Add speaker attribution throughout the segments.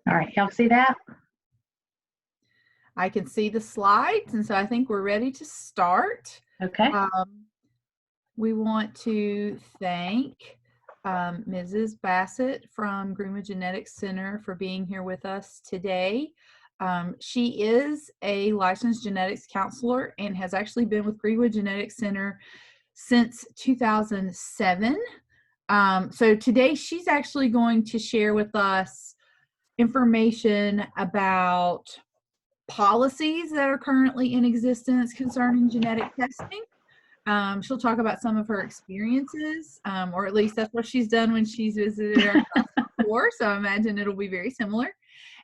Speaker 1: All right, y'all see that?
Speaker 2: I can see the slides, and so I think we're ready to start.
Speaker 1: Okay.
Speaker 2: We want to thank Mrs. Bassett from Greenwood Genetics Center for being here with us today. She is a licensed genetics counselor and has actually been with Greenwood Genetics Center since 2007. So today she's actually going to share with us information about policies that are currently in existence concerning genetic testing. She'll talk about some of her experiences, or at least that's what she's done when she's visited our class before. So I imagine it'll be very similar.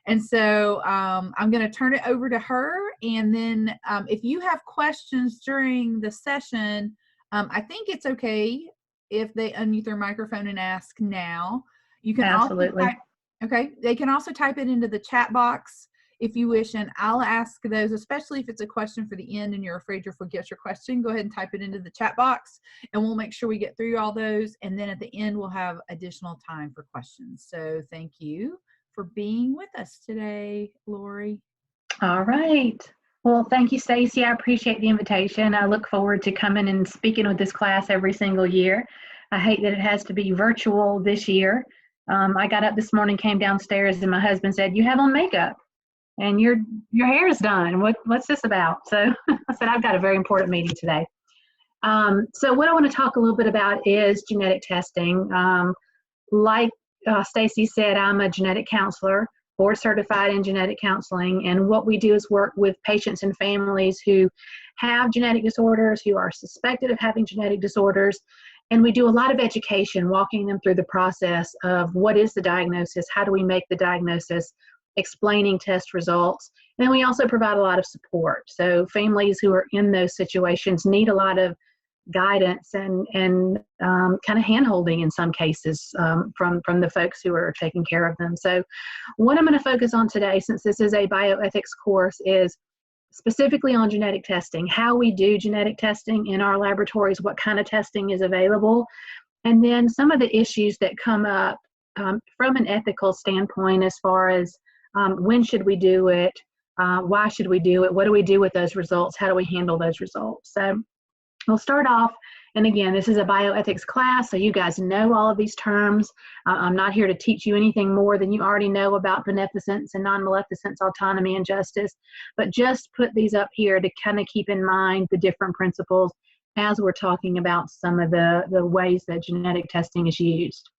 Speaker 2: And so I'm going to turn it over to her. And then if you have questions during the session, I think it's okay if they unmute their microphone and ask now. You can
Speaker 1: Absolutely.
Speaker 2: They can also type it into the chat box if you wish, and I'll ask those, especially if it's a question for the end and you're afraid you'll forget your question. Go ahead and type it into the chat box, and we'll make sure we get through all those. And then at the end, we'll have additional time for questions. So thank you for being with us today, Lori.
Speaker 1: All right. Well, thank you, Stacy. I appreciate the invitation. I look forward to coming and speaking with this class every single year. I hate that it has to be virtual this year. I got up this morning, came downstairs, and my husband said, "You have on makeup and your hair is done. What's this about?" So I said, "I've got a very important meeting today." So what I want to talk a little bit about is genetic testing. Like Stacy said, I'm a genetic counselor, board certified in genetic counseling, and what we do is work with patients and families who have genetic disorders, who are suspected of having genetic disorders, and we do a lot of education, walking them through the process of what is the diagnosis, how do we make the diagnosis, explaining test results, and then we also provide a lot of support. So families who are in those situations need a lot of guidance and kind of hand-holding in some cases from the folks who are taking care of them. So what I'm going to focus on today, since this is a bioethics course, is specifically on genetic testing, how we do genetic testing in our laboratories, what kind of testing is available, and then some of the issues that come up from an ethical standpoint as far as when should we do it, why should we do it, what do we do with those results, how do we handle those results. So we'll start off, and again, this is a bioethics class, so you guys know all of these terms. I'm not here to teach you anything more than you already know about beneficence and non-maleficence, autonomy, and justice, but just put these up here to kind of keep in mind the different principles as we're talking about some of the ways that genetic testing is used.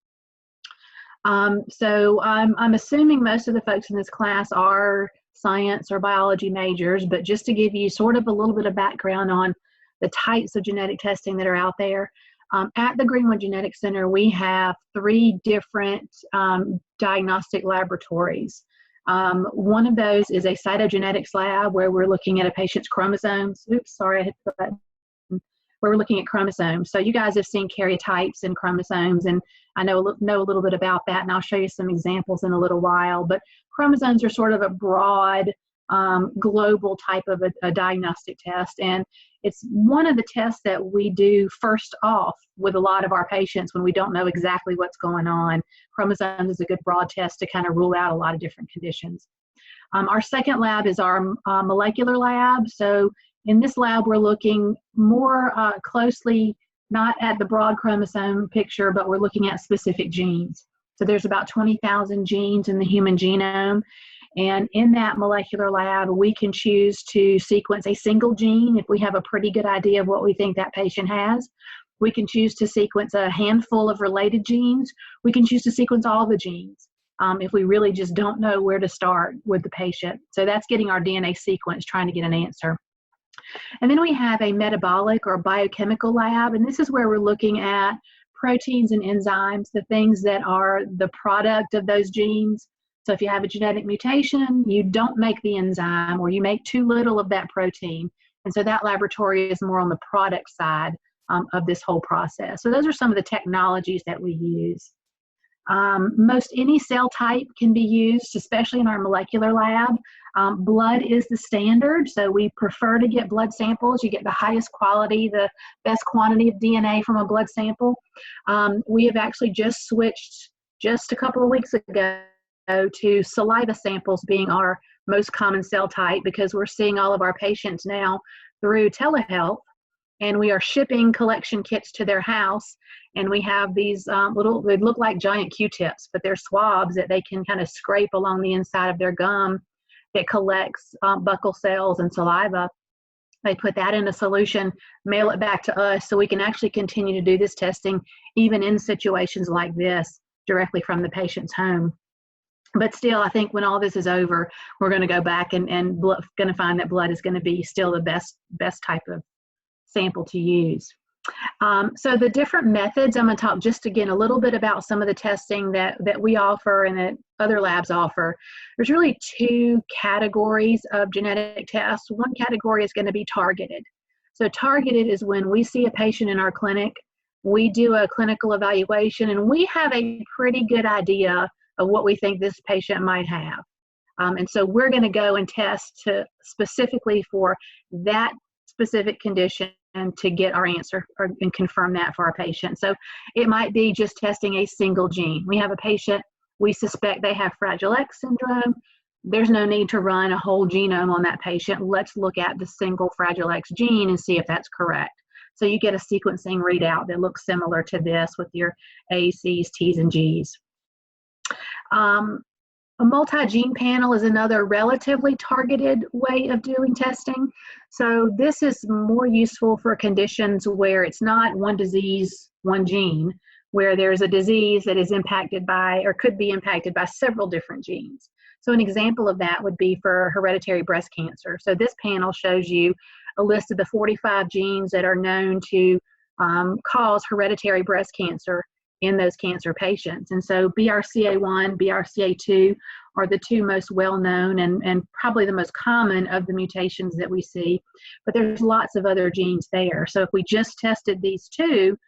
Speaker 1: So I'm assuming most of the folks in this class are science or biology majors, but just to give you sort of a little bit of background on the types of genetic testing that are out there. At the Greenwood Genetics Center, we have 3 different diagnostic laboratories. One of those is a cytogenetics lab where we're looking at a patient's chromosomes. Oops, sorry, I hit the button. Where we're looking at chromosomes. So you guys have seen karyotypes and chromosomes, and I know a little bit about that, and I'll show you some examples in a little while. But chromosomes are sort of a broad, global type of a diagnostic test, and it's one of the tests that we do first off with a lot of our patients when we don't know exactly what's going on. Chromosomes is a good broad test to kind of rule out a lot of different conditions. Our second lab is our molecular lab. So in this lab, we're looking more closely, not at the broad chromosome picture, but we're looking at specific genes. So there's about 20,000 genes in the human genome. And in that molecular lab, we can choose to sequence a single gene if we have a pretty good idea of what we think that patient has. We can choose to sequence a handful of related genes. We can choose to sequence all the genes if we really just don't know where to start with the patient. So that's getting our DNA sequence, trying to get an answer. And then we have a metabolic or biochemical lab, and this is where we're looking at proteins and enzymes, the things that are the product of those genes. So if you have a genetic mutation, you don't make the enzyme, or you make too little of that protein. And so that laboratory is more on the product side of this whole process. So those are some of the technologies that we use. Most any cell type can be used, especially in our molecular lab. Blood is the standard, so we prefer to get blood samples. You get the highest quality, the best quantity of DNA from a blood sample. We have actually just switched, just a couple of weeks ago, to saliva samples being our most common cell type, because we're seeing all of our patients now through telehealth, and we are shipping collection kits to their house, and we have these they look like giant Q-tips, but they're swabs that they can kind of scrape along the inside of their gum that collects buccal cells and saliva. They put that in a solution, mail it back to us, so we can actually continue to do this testing even in situations like this directly from the patient's home. But still, I think when all this is over, we're going to go back and going to find that blood is going to be still the best type of sample to use. So the different methods, I'm going to talk just again a little bit about some of the testing that we offer and that other labs offer. There's really two categories of genetic tests. One category is going to be targeted. So targeted is when we see a patient in our clinic, we do a clinical evaluation, and we have a pretty good idea of what we think this patient might have. And so we're going to go and test specifically for that specific condition and to get our answer and confirm that for our patient. So it might be just testing a single gene. We have a patient, we suspect they have Fragile X syndrome. There's no need to run a whole genome on that patient. Let's look at the single Fragile X gene and see if that's correct. So you get a sequencing readout that looks similar to this with your A's, C's, T's, and G's. A multi-gene panel is another relatively targeted way of doing testing. So this is more useful for conditions where it's not one disease, one gene, where there's a disease that is impacted by or could be impacted by several different genes. So an example of that would be for hereditary breast cancer. So this panel shows you a list of the 45 genes that are known to cause hereditary breast cancer in those cancer patients. And so BRCA1, BRCA2 are the two most well-known and probably the most common of the mutations that we see, but there's lots of other genes there. So if we just tested these two,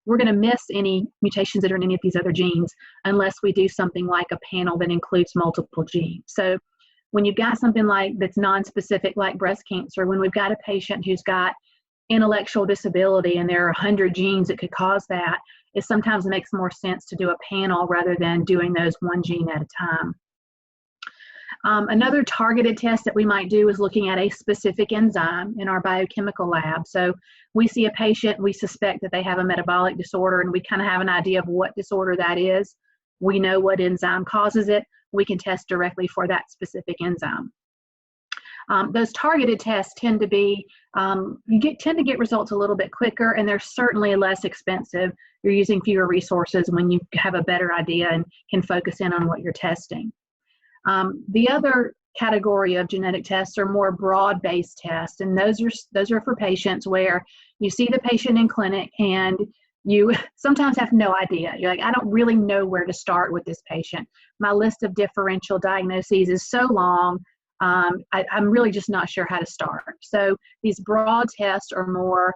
Speaker 1: we're going to miss any mutations that are in any of these other genes unless we do something like a panel that includes multiple genes. So when you've got something like that's non-specific like breast cancer, when we've got a patient who's got intellectual disability and there are 100 genes that could cause that, it sometimes makes more sense to do a panel rather than doing those one gene at a time. Another targeted test that we might do is looking at a specific enzyme in our biochemical lab. So we see a patient, we suspect that they have a metabolic disorder, and we kind of have an idea of what disorder that is. We know what enzyme causes it. We can test directly for that specific enzyme. Those targeted tests tend to be, tend to get results a little bit quicker, and they're certainly less expensive. You're using fewer resources when you have a better idea and can focus in on what you're testing. The other category of genetic tests are more broad-based tests, and those are for patients where you see the patient in clinic and you sometimes have no idea. You're like, I don't really know where to start with this patient. My list of differential diagnoses is so long. I'm really just not sure how to start. So these broad tests are more,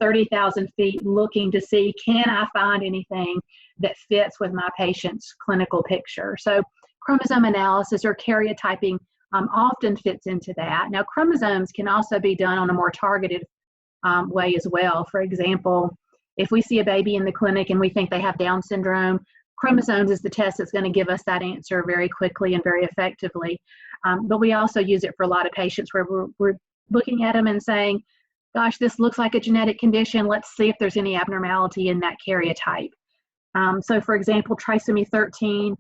Speaker 1: 30,000 feet looking to see, can I find anything that fits with my patient's clinical picture? So chromosome analysis or karyotyping often fits into that. Now, chromosomes can also be done on a more targeted way as well. For example, if we see a baby in the clinic and we think they have Down syndrome, chromosomes is the test that's going to give us that answer very quickly and very effectively. But we also use it for a lot of patients where we're looking at them and saying, gosh, this looks like a genetic condition. Let's see if there's any abnormality in that karyotype. So for example, trisomy 13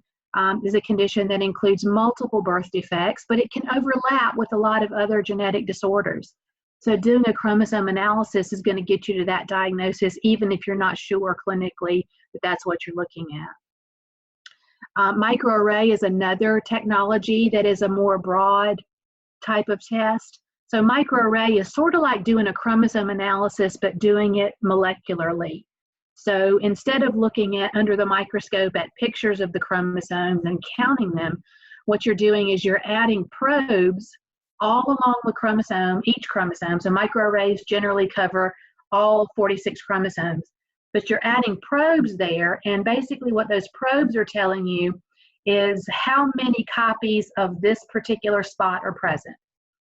Speaker 1: is a condition that includes multiple birth defects, but it can overlap with a lot of other genetic disorders. So doing a chromosome analysis is going to get you to that diagnosis, even if you're not sure clinically that that's what you're looking at. Microarray is another technology that is a more broad type of test. So microarray is sort of like doing a chromosome analysis, but doing it molecularly. So instead of looking at under the microscope at pictures of the chromosomes and counting them, what you're doing is you're adding probes all along the chromosome, each chromosome. So microarrays generally cover all 46 chromosomes, but you're adding probes there, and basically what those probes are telling you is how many copies of this particular spot are present.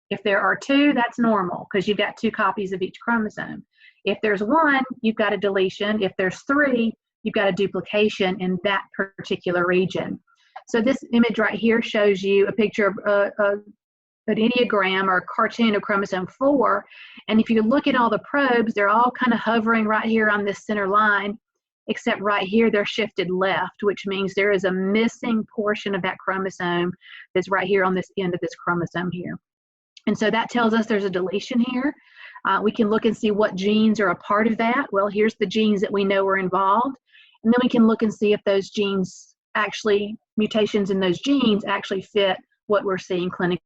Speaker 1: If there are 2, that's normal because you've got 2 copies of each chromosome. If there's 1, you've got a deletion. If there's 3, you've got a duplication in that particular region. So this image right here shows you a picture of an ideogram or a cartoon of chromosome 4. And if you look at all the probes, they're all kind of hovering right here on this center line, except right here they're shifted left, which means there is a missing portion of that chromosome that's right here on this end of this chromosome here. And so that tells us there's a deletion here. We can look and see what genes are a part of that. Well, here's the genes that we know are involved. And then we can look and see if those genes actually, mutations in those genes actually fit what we're seeing clinically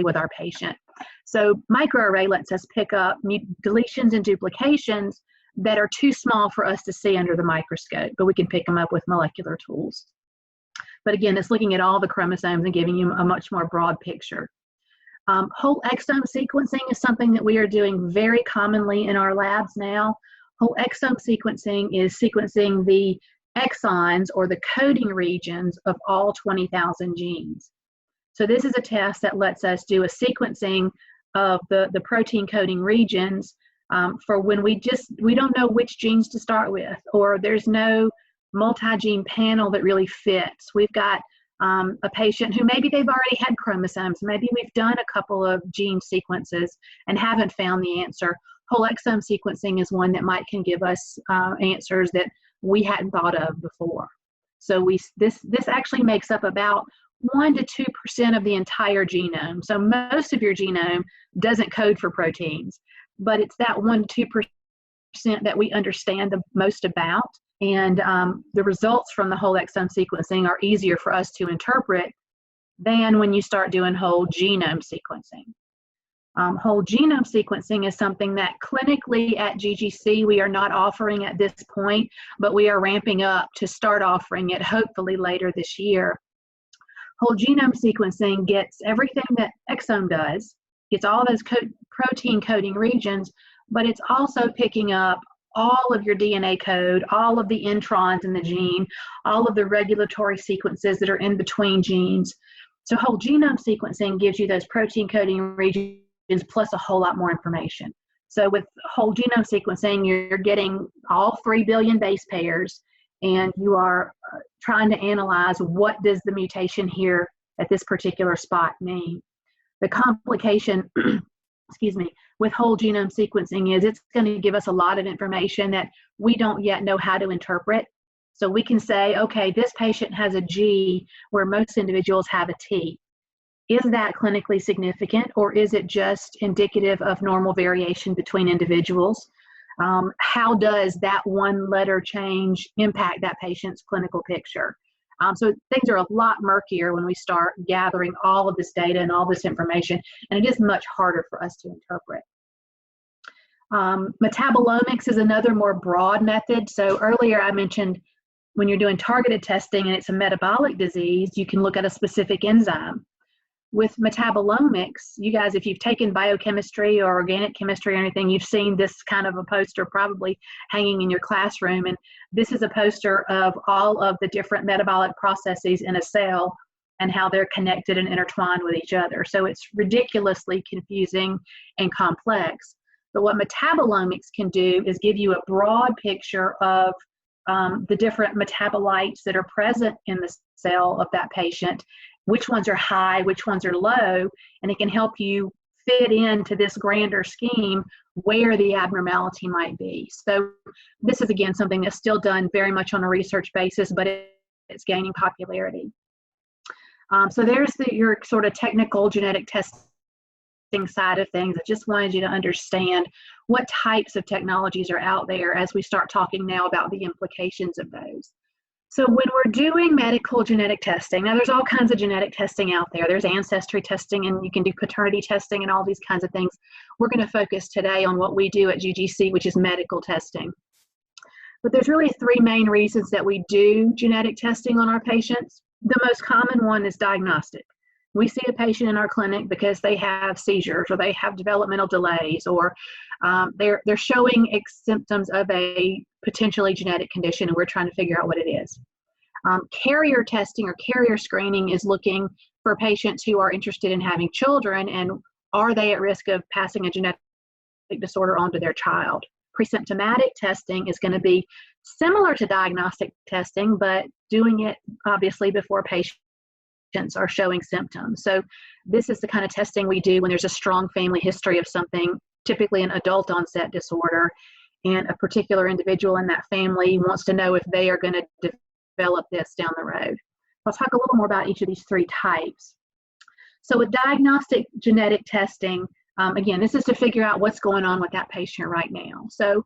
Speaker 1: with our patient. So microarray lets us pick up deletions and duplications that are too small for us to see under the microscope, but we can pick them up with molecular tools. But again, it's looking at all the chromosomes and giving you a much more broad picture. Whole exome sequencing is something that we are doing very commonly in our labs now. Whole exome sequencing is sequencing the exons or the coding regions of all 20,000 genes. So this is a test that lets us do a sequencing of the protein coding regions for when we don't know which genes to start with, or there's no multi-gene panel that really fits. We've got a patient who maybe they've already had chromosomes, maybe we've done a couple of gene sequences and haven't found the answer. Whole exome sequencing is one that can give us answers that we hadn't thought of before. So this actually makes up about 1 to 2% of the entire genome. So most of your genome doesn't code for proteins, but it's that 1 to 2% that we understand the most about. And the results from the whole exome sequencing are easier for us to interpret than when you start doing whole genome sequencing. Whole genome sequencing is something that clinically at GGC we are not offering at this point, but we are ramping up to start offering it hopefully later this year. Whole genome sequencing gets everything that exome does, gets all those protein coding regions, but it's also picking up all of your DNA code, all of the introns in the gene, all of the regulatory sequences that are in between genes. So whole genome sequencing gives you those protein coding regions plus a whole lot more information. So with whole genome sequencing, you're getting all 3 billion base pairs, and you are trying to analyze what does the mutation here at this particular spot mean. The complication, excuse me, with whole genome sequencing is it's going to give us a lot of information that we don't yet know how to interpret. So we can say, okay, this patient has a G where most individuals have a T. Is that clinically significant, or is it just indicative of normal variation between individuals? How does that one letter change impact that patient's clinical picture? So things are a lot murkier when we start gathering all of this data and all this information, and it is much harder for us to interpret. Metabolomics is another more broad method. So earlier I mentioned when you're doing targeted testing and it's a metabolic disease, you can look at a specific enzyme. With metabolomics, you guys, if you've taken biochemistry or organic chemistry or anything, you've seen this kind of a poster probably hanging in your classroom. And this is a poster of all of the different metabolic processes in a cell and how they're connected and intertwined with each other. So it's ridiculously confusing and complex. But what metabolomics can do is give you a broad picture of the different metabolites that are present in the cell of that patient, which ones are high, which ones are low, and it can help you fit into this grander scheme where the abnormality might be. So this is, again, something that's still done very much on a research basis, but it's gaining popularity. So there's your sort of technical genetic testing side of things. I just wanted you to understand what types of technologies are out there as we start talking now about the implications of those. So when we're doing medical genetic testing, now there's all kinds of genetic testing out there. There's ancestry testing, and you can do paternity testing and all these kinds of things. We're going to focus today on what we do at GGC, which is medical testing. But there's really 3 main reasons that we do genetic testing on our patients. The most common one is diagnostic. We see a patient in our clinic because they have seizures, or they have developmental delays, or they're showing symptoms of a potentially genetic condition, and we're trying to figure out what it is. Carrier testing or carrier screening is looking for patients who are interested in having children, and are they at risk of passing a genetic disorder onto their child. Presymptomatic testing is going to be similar to diagnostic testing, but doing it obviously before patients are showing symptoms. So this is the kind of testing we do when there's a strong family history of something, typically an adult onset disorder, and a particular individual in that family wants to know if they are going to develop this down the road. I'll talk a little more about each of these three types. So with diagnostic genetic testing, again, this is to figure out what's going on with that patient right now. So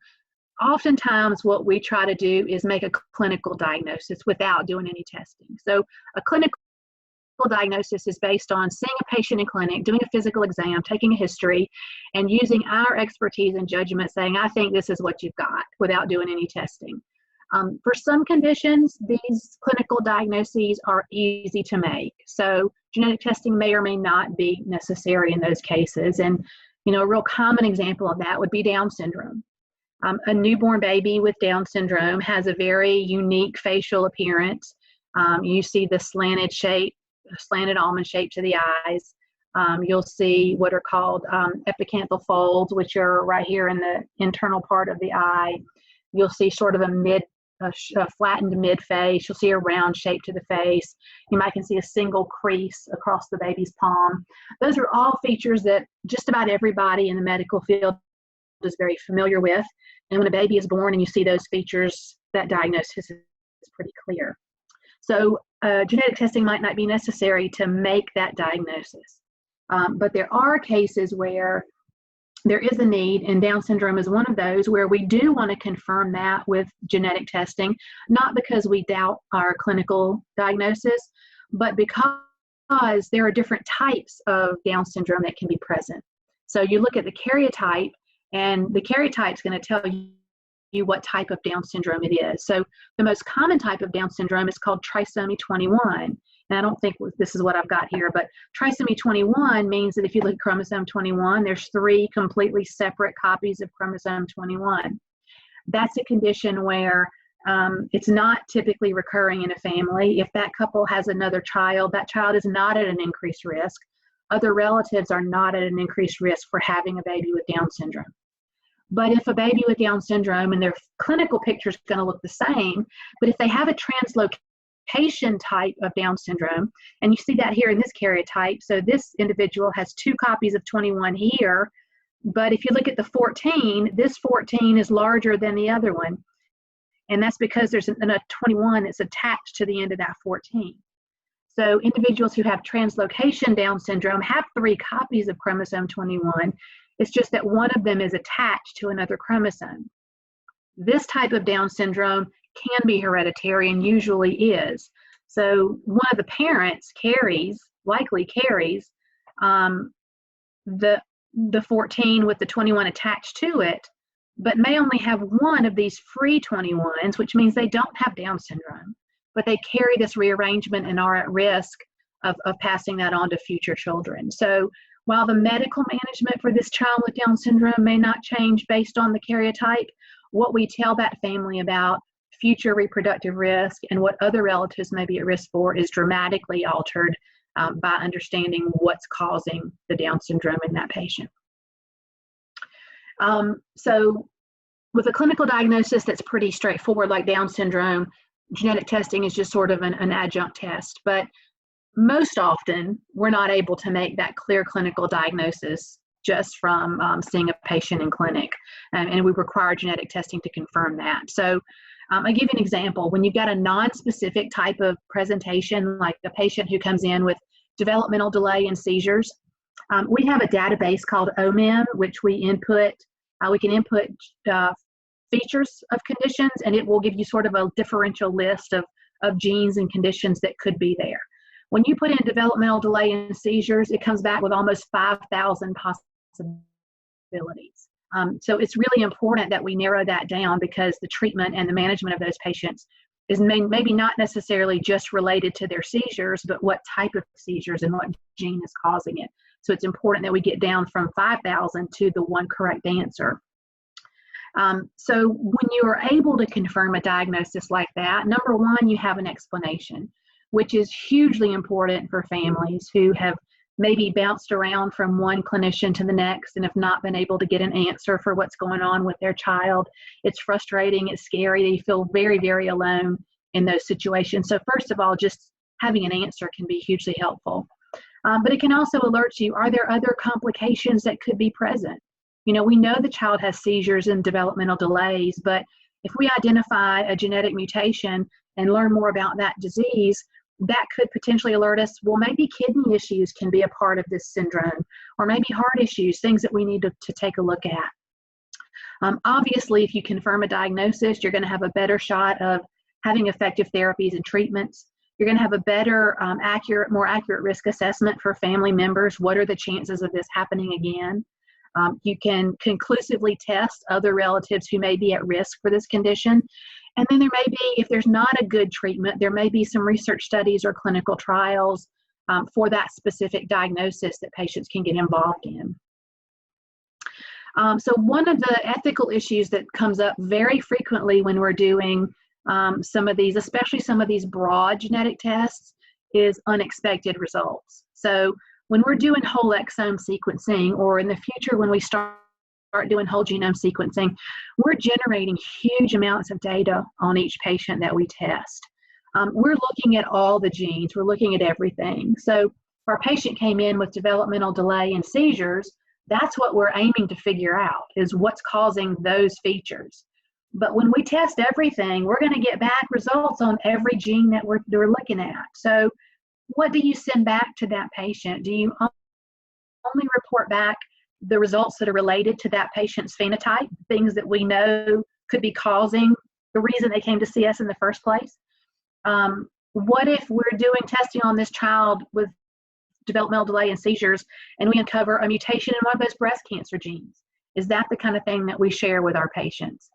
Speaker 1: oftentimes what we try to do is make a clinical diagnosis without doing any testing. So a clinical diagnosis is based on seeing a patient in clinic, doing a physical exam, taking a history, and using our expertise and judgment saying, I think this is what you've got, without doing any testing. For some conditions, these clinical diagnoses are easy to make. So genetic testing may or may not be necessary in those cases. And, a real common example of that would be Down syndrome. A newborn baby with Down syndrome has a very unique facial appearance. You see the slanted almond shape to the eyes. You'll see what are called epicanthal folds, which are right here in the internal part of the eye. You'll see sort of a flattened mid-face. You'll see a round shape to the face. You might can see a single crease across the baby's palm. Those are all features that just about everybody in the medical field is very familiar with. And when a baby is born and you see those features, that diagnosis is pretty clear. So genetic testing might not be necessary to make that diagnosis. But there are cases where there is a need, and Down syndrome is one of those where we do want to confirm that with genetic testing, not because we doubt our clinical diagnosis, but because there are different types of Down syndrome that can be present. So you look at the karyotype, and the karyotype is going to tell you what type of Down syndrome it is. So the most common type of Down syndrome is called trisomy 21. And I don't think this is what I've got here, but trisomy 21 means that if you look at chromosome 21, there's 3 completely separate copies of chromosome 21. That's a condition where it's not typically recurring in a family. If that couple has another child, that child is not at an increased risk. Other relatives are not at an increased risk for having a baby with Down syndrome. But if a baby with Down syndrome and their clinical picture is going to look the same, but if they have a translocation type of Down syndrome, and you see that here in this karyotype, so this individual has 2 copies of 21 here, but if you look at the 14, this 14 is larger than the other one. And that's because there's a 21 that's attached to the end of that 14. So individuals who have translocation Down syndrome have 3 copies of chromosome 21. It's just that one of them is attached to another chromosome. This type of Down syndrome can be hereditary and usually is. So one of the parents likely carries the 14 with the 21 attached to it, but may only have one of these free 21s, which means they don't have Down syndrome, but they carry this rearrangement and are at risk of passing that on to future children. So while the medical management for this child with Down syndrome may not change based on the karyotype, what we tell that family about future reproductive risk and what other relatives may be at risk for is dramatically altered by understanding what's causing the Down syndrome in that patient. So with a clinical diagnosis that's pretty straightforward, like Down syndrome, genetic testing is just sort of an adjunct test. But most often, we're not able to make that clear clinical diagnosis just from seeing a patient in clinic. And we require genetic testing to confirm that. So I'll give you an example. When you've got a non-specific type of presentation, like a patient who comes in with developmental delay and seizures, we have a database called OMIM, which we can input features of conditions, and it will give you sort of a differential list of genes and conditions that could be there. When you put in developmental delay and seizures, it comes back with almost 5,000 possibilities. So it's really important that we narrow that down, because the treatment and the management of those patients is maybe not necessarily just related to their seizures, but what type of seizures and what gene is causing it. So it's important that we get down from 5,000 to the one correct answer. So when you are able to confirm a diagnosis like that, number one, you have an explanation, which is hugely important for families who have maybe bounced around from one clinician to the next and have not been able to get an answer for what's going on with their child. It's frustrating, it's scary, they feel very, very alone in those situations. So first of all, just having an answer can be hugely helpful. But it can also alert you, are there other complications that could be present? You know, we know the child has seizures and developmental delays, but if we identify a genetic mutation and learn more about that disease, that could potentially alert us, well, maybe kidney issues can be a part of this syndrome, or maybe heart issues, things that we need to take a look at. Obviously, if you confirm a diagnosis, you're going to have a better shot of having effective therapies and treatments. You're going to have a better, more accurate risk assessment for family members. What are the chances of this happening again? You can conclusively test other relatives who may be at risk for this condition. And then there may be, if there's not a good treatment, there may be some research studies or clinical trials for that specific diagnosis that patients can get involved in. So one of the ethical issues that comes up very frequently when we're doing some of these, especially some of these broad genetic tests, is unexpected results. So when we're doing whole exome sequencing, or in the future when we start doing whole genome sequencing, we're generating huge amounts of data on each patient that we test. We're looking at all the genes, we're looking at everything. So if our patient came in with developmental delay and seizures, that's what we're aiming to figure out, is what's causing those features. But when we test everything, we're going to get back results on every gene that we're looking at. So what do you send back to that patient? Do you only report back the results that are related to that patient's phenotype, things that we know could be causing the reason they came to see us in the first place? What if we're doing testing on this child with developmental delay and seizures, and we uncover a mutation in one of those breast cancer genes? Is that the kind of thing that we share with our patients?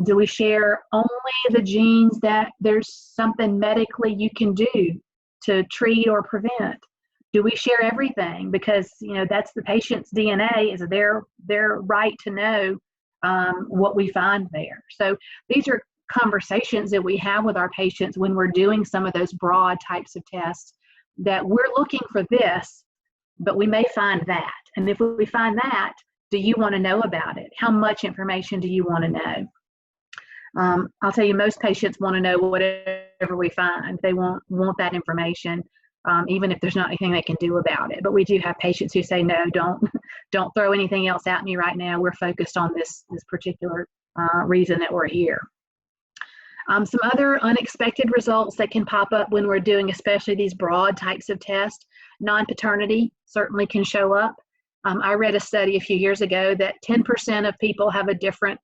Speaker 1: Do we share only the genes that there's something medically you can do to treat or prevent? Do we share everything? Because, you know, that's the patient's DNA, is their right to know what we find there. So these are conversations that we have with our patients when we're doing some of those broad types of tests, that we're looking for this, but we may find that. And if we find that, do you want to know about it? How much information do you want to know? I'll tell you, most patients want to know whatever we find. They want that information, even if there's not anything they can do about it. But we do have patients who say, no, don't throw anything else at me right now. We're focused on this particular reason that we're here. Some other unexpected results that can pop up when we're doing especially these broad types of tests, non-paternity certainly can show up. I read a study a few years ago that 10% of people have a different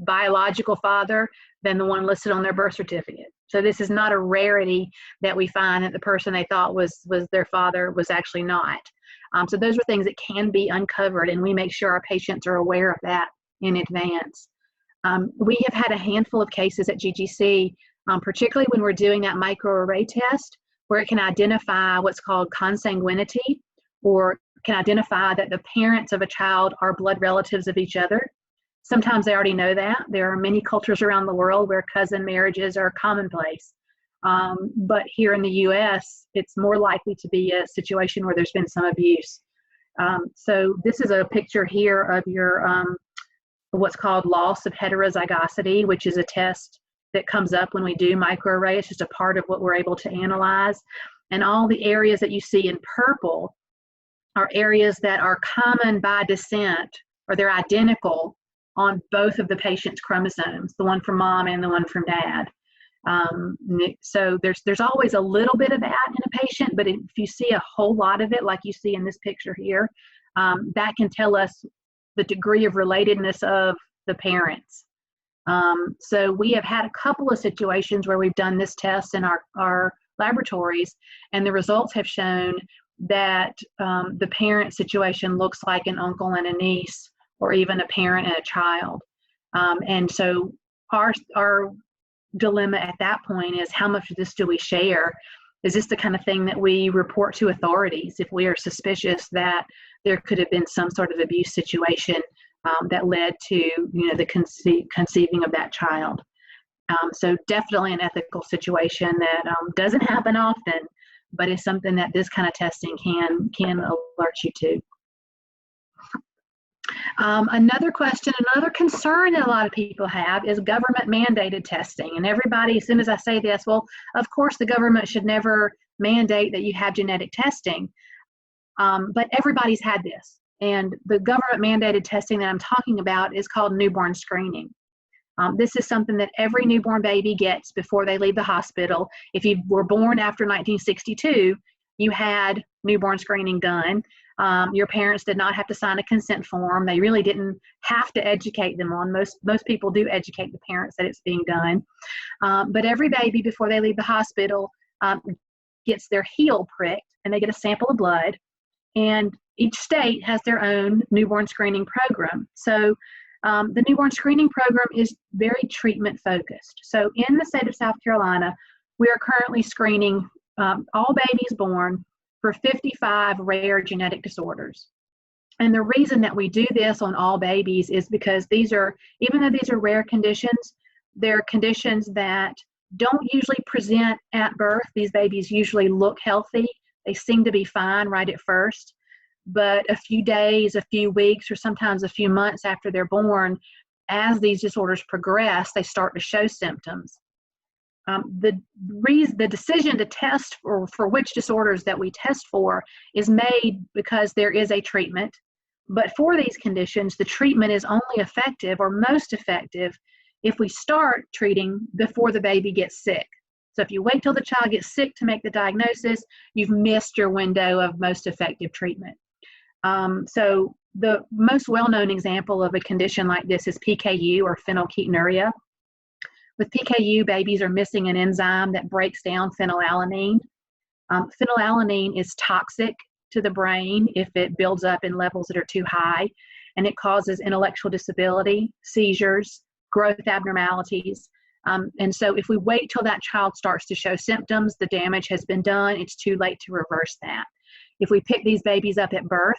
Speaker 1: biological father than the one listed on their birth certificate. So this is not a rarity that we find that the person they thought was their father was actually not. So those are things that can be uncovered, and we make sure our patients are aware of that in advance. We have had a handful of cases at GGC, particularly when we're doing that microarray test, where it can identify what's called consanguinity, or can identify that the parents of a child are blood relatives of each other. Sometimes they already know that. There are many cultures around the world where cousin marriages are commonplace. But here in the US, it's more likely to be a situation where there's been some abuse. So this is a picture here of your what's called loss of heterozygosity, which is a test that comes up when we do microarray. It's just a part of what we're able to analyze. And all the areas that you see in purple are areas that are common by descent, or they're identical on both of the patient's chromosomes, the one from mom and the one from dad. So there's always a little bit of that in a patient, but if you see a whole lot of it, like you see in this picture here, that can tell us the degree of relatedness of the parents. So we have had a couple of situations where we've done this test in our laboratories, and the results have shown that the parent situation looks like an uncle and a niece, or even a parent and a child. And so our dilemma at that point is, how much of this do we share? Is this the kind of thing that we report to authorities if we are suspicious that there could have been some sort of abuse situation that led to, the conceiving of that child? So definitely an ethical situation that doesn't happen often, but it's something that this kind of testing can alert you to. Another question, another concern that a lot of people have is government mandated testing. And everybody, as soon as I say this, well, of course the government should never mandate that you have genetic testing. But everybody's had this. And the government mandated testing that I'm talking about is called newborn screening. This is something that every newborn baby gets before they leave the hospital. If you were born after 1962, you had newborn screening done. Your parents did not have to sign a consent form. They really didn't have to educate them on. Most people do educate the parents that it's being done. But every baby before they leave the hospital gets their heel pricked, and they get a sample of blood. And each state has their own newborn screening program. So the newborn screening program is very treatment focused. So in the state of South Carolina, we are currently screening all babies born for 55 rare genetic disorders. And the reason that we do this on all babies is because these are, even though these are rare conditions, they're conditions that don't usually present at birth. These babies usually look healthy. They seem to be fine right at first. But a few days, a few weeks, or sometimes a few months after they're born, as these disorders progress, they start to show symptoms. The decision to test for which disorders that we test for is made because there is a treatment. But for these conditions, the treatment is only effective or most effective if we start treating before the baby gets sick. So if you wait till the child gets sick to make the diagnosis, you've missed your window of most effective treatment. So the most well-known example of a condition like this is PKU, or phenylketonuria. With PKU, babies are missing an enzyme that breaks down phenylalanine. Phenylalanine is toxic to the brain if it builds up in levels that are too high, and it causes intellectual disability, seizures, growth abnormalities. And so if we wait till that child starts to show symptoms, the damage has been done. It's too late to reverse that. If we pick these babies up at birth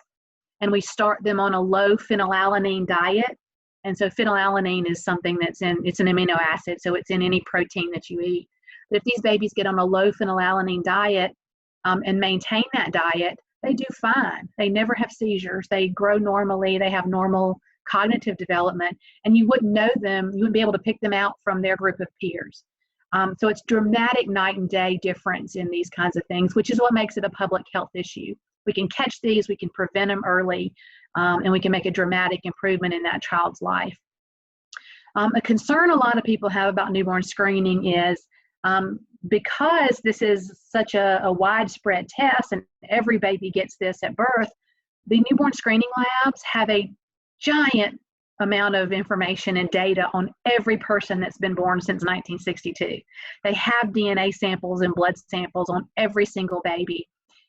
Speaker 1: and we start them on a low phenylalanine diet, and so phenylalanine is something it's an amino acid, so it's in any protein that you eat. But if these babies get on a low phenylalanine diet and maintain that diet, they do fine. They never have seizures. They grow normally. They have normal cognitive development, and you wouldn't know them. You wouldn't be able to pick them out from their group of peers. So it's dramatic night and day difference in these kinds of things, which is what makes it a public health issue. We can catch these, we can prevent them early, and we can make a dramatic improvement in that child's life. A concern a lot of people have about newborn screening is because this is such a widespread test and every baby gets this at birth, the newborn screening labs have a giant amount of information and data on every person that's been born since 1962. They have DNA samples and blood samples on every single baby.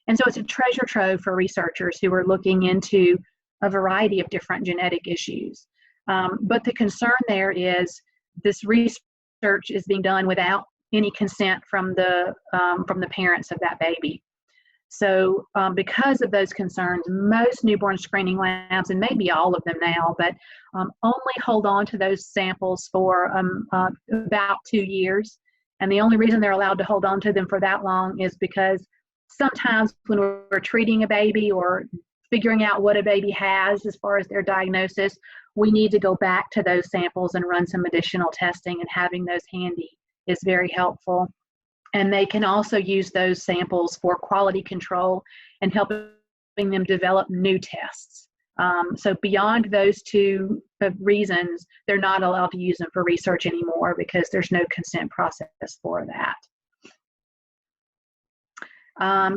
Speaker 1: And so it's a treasure trove for researchers who are looking into a variety of different genetic issues. But the concern there is this research is being done without any consent from the parents of that baby. So because of those concerns, most newborn screening labs, and maybe all of them now, but only hold on to those samples for about 2 years. And the only reason they're allowed to hold on to them for that long is because sometimes when we're treating a baby or figuring out what a baby has as far as their diagnosis, we need to go back to those samples and run some additional testing, and having those handy is very helpful. And they can also use those samples for quality control and helping them develop new tests. So beyond those two reasons, they're not allowed to use them for research anymore because there's no consent process for that.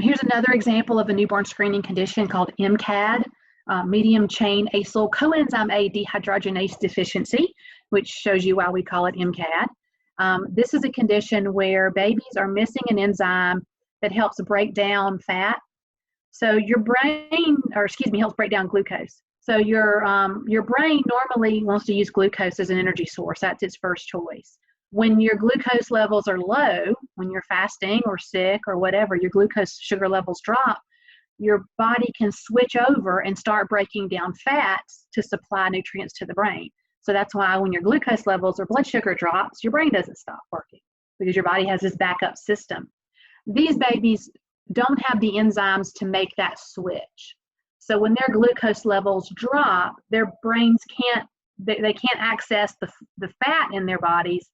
Speaker 1: Here's another example of a newborn screening condition called MCAD, medium chain acyl coenzyme A dehydrogenase deficiency, which shows you why we call it MCAD. This is a condition where babies are missing an enzyme that helps break down fat. So your brain, helps break down glucose. So your brain normally wants to use glucose as an energy source. That's its first choice. When your glucose levels are low, when you're fasting or sick or whatever, your glucose sugar levels drop, your body can switch over and start breaking down fats to supply nutrients to the brain. So that's why when your glucose levels or blood sugar drops, your brain doesn't stop working because your body has this backup system. These babies don't have the enzymes to make that switch. So when their glucose levels drop, their brains they can't access the fat in their bodies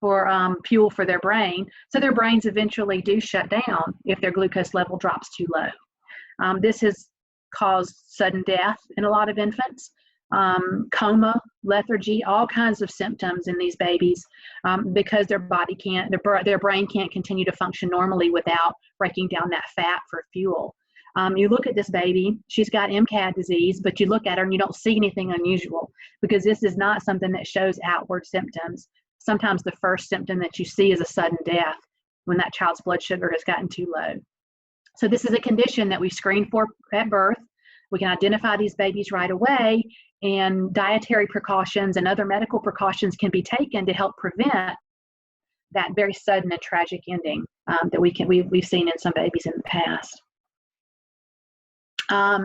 Speaker 1: for fuel for their brain. So their brains eventually do shut down if their glucose level drops too low. This has caused sudden death in a lot of infants, coma, lethargy, all kinds of symptoms in these babies because their brain can't continue to function normally without breaking down that fat for fuel. You look at this baby, she's got MCAD disease, but you look at her and you don't see anything unusual because this is not something that shows outward symptoms. Sometimes the first symptom that you see is a sudden death when that child's blood sugar has gotten too low. So this is a condition that we screen for at birth. We can identify these babies right away, and dietary precautions and other medical precautions can be taken to help prevent that very sudden and tragic ending that we've seen in some babies in the past.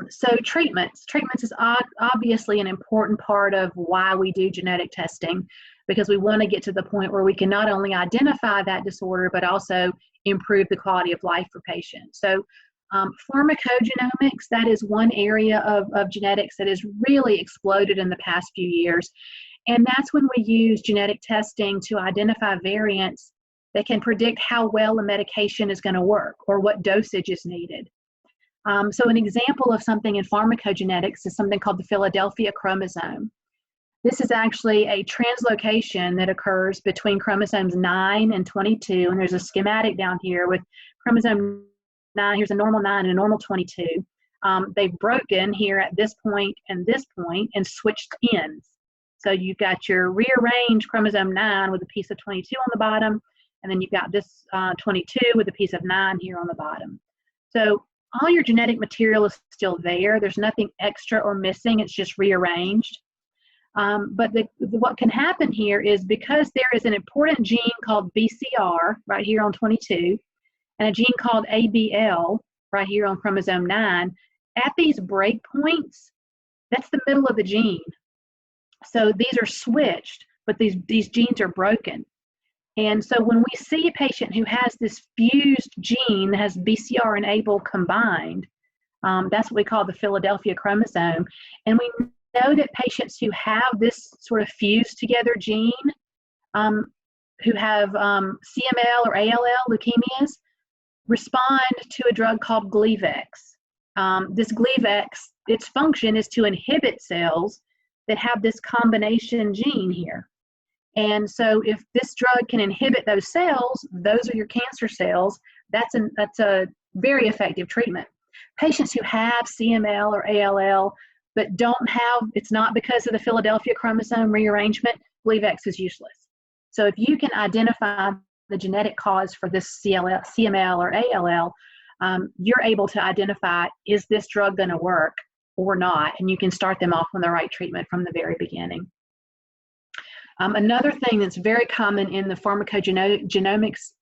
Speaker 1: So treatments is obviously an important part of why we do genetic testing, because we want to get to the point where we can not only identify that disorder, but also improve the quality of life for patients. So pharmacogenomics, that is one area of genetics that has really exploded in the past few years. And that's when we use genetic testing to identify variants that can predict how well a medication is going to work or what dosage is needed. So an example of something in pharmacogenetics is something called the Philadelphia chromosome. This is actually a translocation that occurs between chromosomes 9 and 22, and there's a schematic down here with chromosome 9, here's a normal 9 and a normal 22. They've broken here at this point and switched ends. So you've got your rearranged chromosome 9 with a piece of 22 on the bottom, and then you've got this 22 with a piece of 9 here on the bottom. So all your genetic material is still there. There's nothing extra or missing. It's just rearranged. But what can happen here is because there is an important gene called BCR right here on 22 and a gene called ABL right here on chromosome 9, at these break points, that's the middle of the gene. So these are switched, but these genes are broken. And so when we see a patient who has this fused gene that has BCR and ABL combined, that's what we call the Philadelphia chromosome. And we know that patients who have this sort of fused together gene, who have CML or ALL leukemias, respond to a drug called Glevex. This Glevex, its function is to inhibit cells that have this combination gene here. And so if this drug can inhibit those cells, those are your cancer cells, that's a very effective treatment. Patients who have CML or ALL but don't have, it's not because of the Philadelphia chromosome rearrangement, Glevex is useless. So if you can identify the genetic cause for this CML or ALL, you're able to identify, is this drug going to work or not? And you can start them off on the right treatment from the very beginning. Another thing that's very common in the pharmacogenomics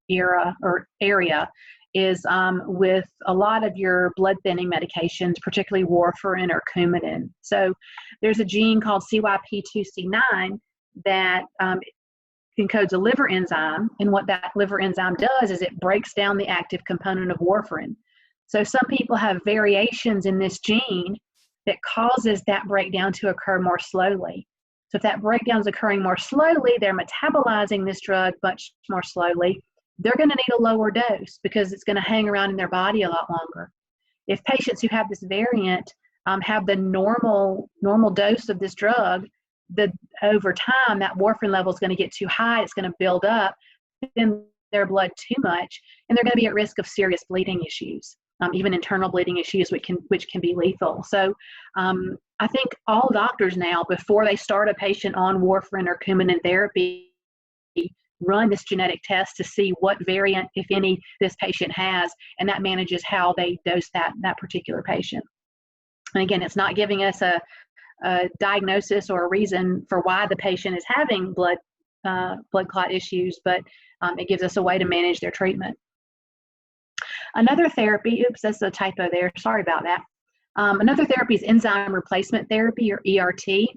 Speaker 1: area is with a lot of your blood thinning medications, particularly warfarin or Coumadin. So there's a gene called CYP2C9 that encodes a liver enzyme, and what that liver enzyme does is it breaks down the active component of warfarin. So some people have variations in this gene that causes that breakdown to occur more slowly. So if that breakdown is occurring more slowly, they're metabolizing this drug much more slowly. They're going to need a lower dose because it's going to hang around in their body a lot longer. If patients who have this variant have the normal dose of this drug, over time that warfarin level is going to get too high. It's going to build up in their blood too much, and they're going to be at risk of serious bleeding issues, even internal bleeding issues, which can be lethal. So I think all doctors now, before they start a patient on warfarin or Coumadin therapy, run this genetic test to see what variant, if any, this patient has, and that manages how they dose that particular patient. And again, it's not giving us a diagnosis or a reason for why the patient is having blood clot issues, but it gives us a way to manage their treatment. Another therapy, oops, that's a typo there, sorry about that. Another therapy is enzyme replacement therapy, or ERT.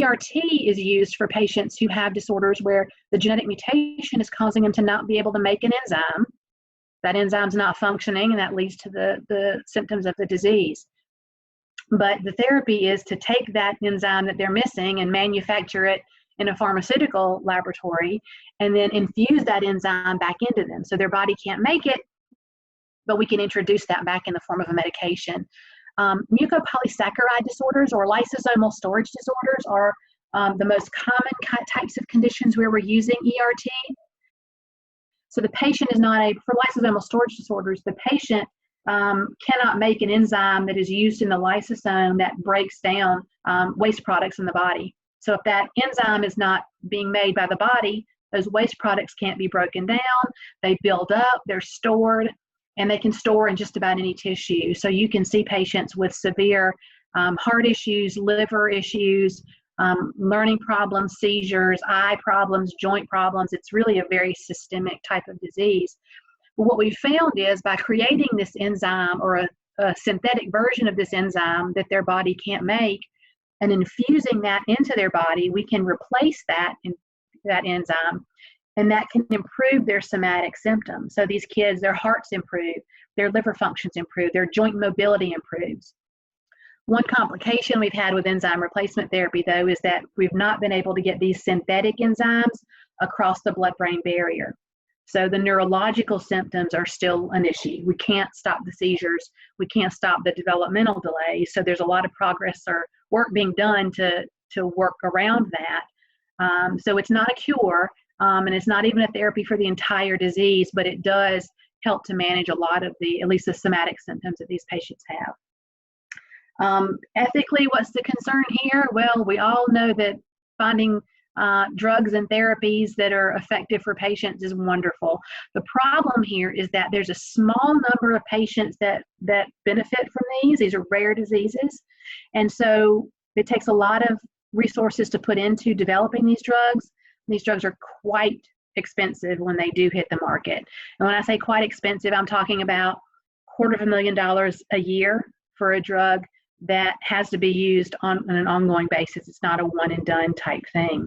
Speaker 1: ERT is used for patients who have disorders where the genetic mutation is causing them to not be able to make an enzyme, That enzyme's not functioning, and that leads to the symptoms of the disease. But the therapy is to take that enzyme that they're missing and manufacture it in a pharmaceutical laboratory and then infuse that enzyme back into them. So their body can't make it, but we can introduce that back in the form of a medication. Mucopolysaccharide disorders or lysosomal storage disorders are the most common types of conditions where we're using ERT. So the patient is not for lysosomal storage disorders, the patient cannot make an enzyme that is used in the lysosome that breaks down waste products in the body. So if that enzyme is not being made by the body, those waste products can't be broken down, they build up, they're stored, and they can store in just about any tissue. So you can see patients with severe heart issues, liver issues, learning problems, seizures, eye problems, joint problems. It's really a very systemic type of disease. But what we found is by creating this enzyme or a synthetic version of this enzyme that their body can't make and infusing that into their body, we can replace that enzyme, and that can improve their somatic symptoms. So these kids, their hearts improve, their liver functions improve, their joint mobility improves. One complication we've had with enzyme replacement therapy, though, is that we've not been able to get these synthetic enzymes across the blood-brain barrier. So the neurological symptoms are still an issue. We can't stop the seizures. We can't stop the developmental delays. So there's a lot of progress or work being done to work around that. So it's not a cure, and it's not even a therapy for the entire disease, but it does help to manage a lot of at least the somatic symptoms that these patients have. Ethically, what's the concern here? Well, we all know that finding drugs and therapies that are effective for patients is wonderful. The problem here is that there's a small number of patients that benefit from these. These are rare diseases. And so it takes a lot of resources to put into developing these drugs. These drugs are quite expensive when they do hit the market. And when I say quite expensive, I'm talking about $250,000 a year for a drug that has to be used on an ongoing basis. It's not a one and done type thing.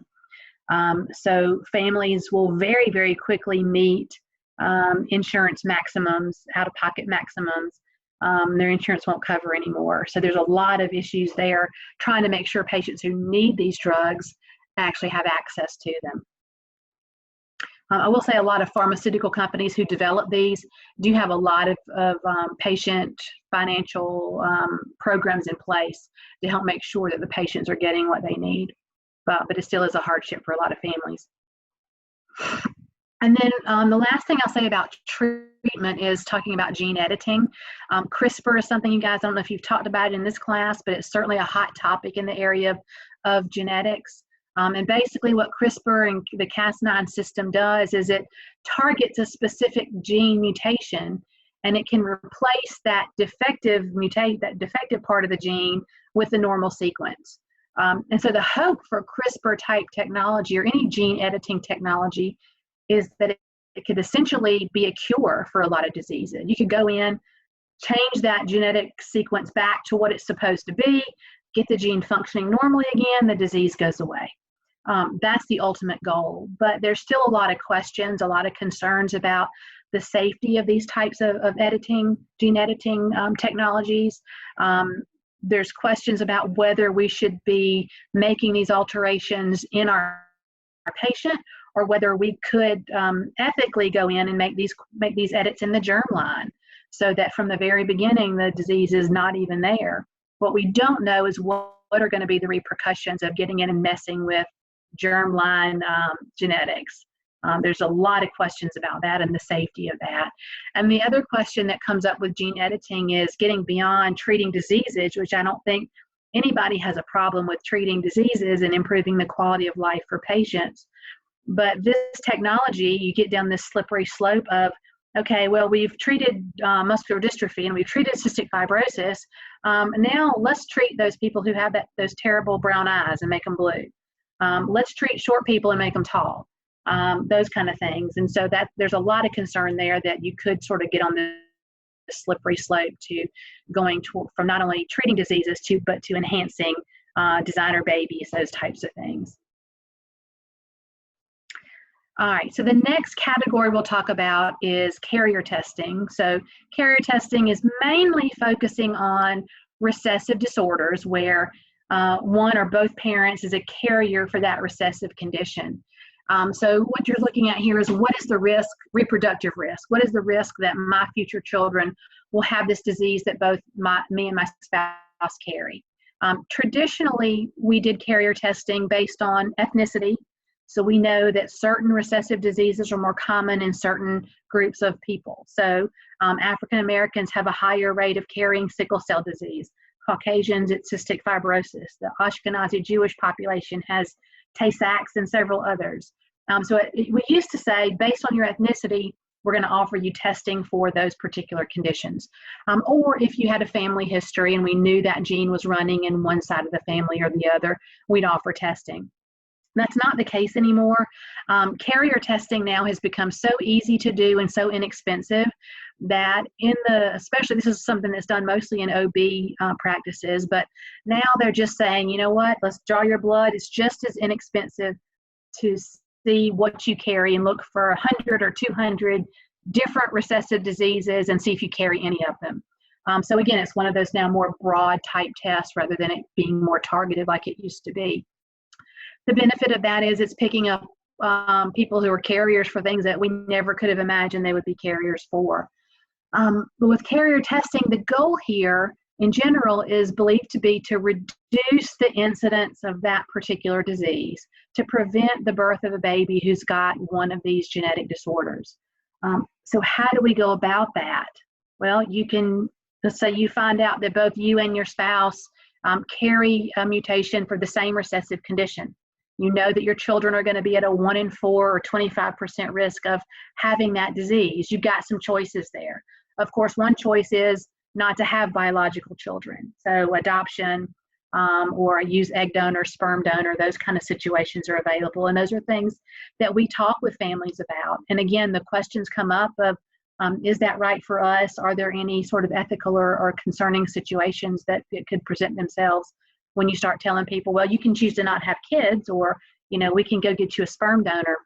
Speaker 1: So families will very, very quickly meet insurance maximums, out-of-pocket maximums. Their insurance won't cover anymore. So there's a lot of issues there trying to make sure patients who need these drugs actually have access to them. I will say a lot of pharmaceutical companies who develop these do have a lot of patient financial programs in place to help make sure that the patients are getting what they need. But it still is a hardship for a lot of families. And then the last thing I'll say about treatment is talking about gene editing. CRISPR is something you guys, I don't know if you've talked about it in this class, but it's certainly a hot topic in the area of genetics. And basically what CRISPR and the Cas9 system does is it targets a specific gene mutation, and it can replace that defective part of the gene with the normal sequence. And so the hope for CRISPR type technology or any gene editing technology is that it could essentially be a cure for a lot of diseases. You could go in, change that genetic sequence back to what it's supposed to be, get the gene functioning normally again, the disease goes away. That's the ultimate goal. But there's still a lot of questions, a lot of concerns about the safety of these types of gene editing technologies. There's questions about whether we should be making these alterations in our patient, or whether we could ethically go in and make these edits in the germline, so that from the very beginning the disease is not even there. What we don't know is what are going to be the repercussions of getting in and messing with germline genetics. There's a lot of questions about that and the safety of that. And the other question that comes up with gene editing is getting beyond treating diseases, which I don't think anybody has a problem with treating diseases and improving the quality of life for patients. But this technology, you get down this slippery slope of, okay, well, we've treated muscular dystrophy and we've treated cystic fibrosis. Now let's treat those people who have those terrible brown eyes and make them blue. Let's treat short people and make them tall. Those kind of things. And so that there's a lot of concern there that you could sort of get on the slippery slope to going from not only treating diseases but to enhancing designer babies, those types of things. All right, so the next category we'll talk about is carrier testing. So carrier testing is mainly focusing on recessive disorders where one or both parents is a carrier for that recessive condition. So what you're looking at here is what is the risk, reproductive risk? What is the risk that my future children will have this disease that both me and my spouse carry? Traditionally, we did carrier testing based on ethnicity. So we know that certain recessive diseases are more common in certain groups of people. So African Americans have a higher rate of carrying sickle cell disease. Caucasians, it's cystic fibrosis. The Ashkenazi Jewish population has Tay-Sachs and several others. We used to say, based on your ethnicity, we're going to offer you testing for those particular conditions. Or if you had a family history and we knew that gene was running in one side of the family or the other, we'd offer testing. That's not the case anymore. Carrier testing now has become so easy to do and so inexpensive that especially this is something that's done mostly in OB practices, but now they're just saying, you know what, let's draw your blood. It's just as inexpensive to see what you carry and look for 100 or 200 different recessive diseases and see if you carry any of them. So again, it's one of those now more broad type tests rather than it being more targeted like it used to be. The benefit of that is it's picking up people who are carriers for things that we never could have imagined they would be carriers for. But with carrier testing, the goal here in general is believed to be to reduce the incidence of that particular disease, to prevent the birth of a baby who's got one of these genetic disorders. So how do we go about that? Well, let's say you find out that both you and your spouse carry a mutation for the same recessive condition. You know that your children are going to be at a 1 in 4 or 25% risk of having that disease. You've got some choices there. Of course, one choice is not to have biological children. So adoption or use egg donor, sperm donor, those kind of situations are available. And those are things that we talk with families about. And again, the questions come up of, is that right for us? Are there any sort of ethical or concerning situations that could present themselves when you start telling people, well, you can choose to not have kids, or, we can go get you a sperm donor.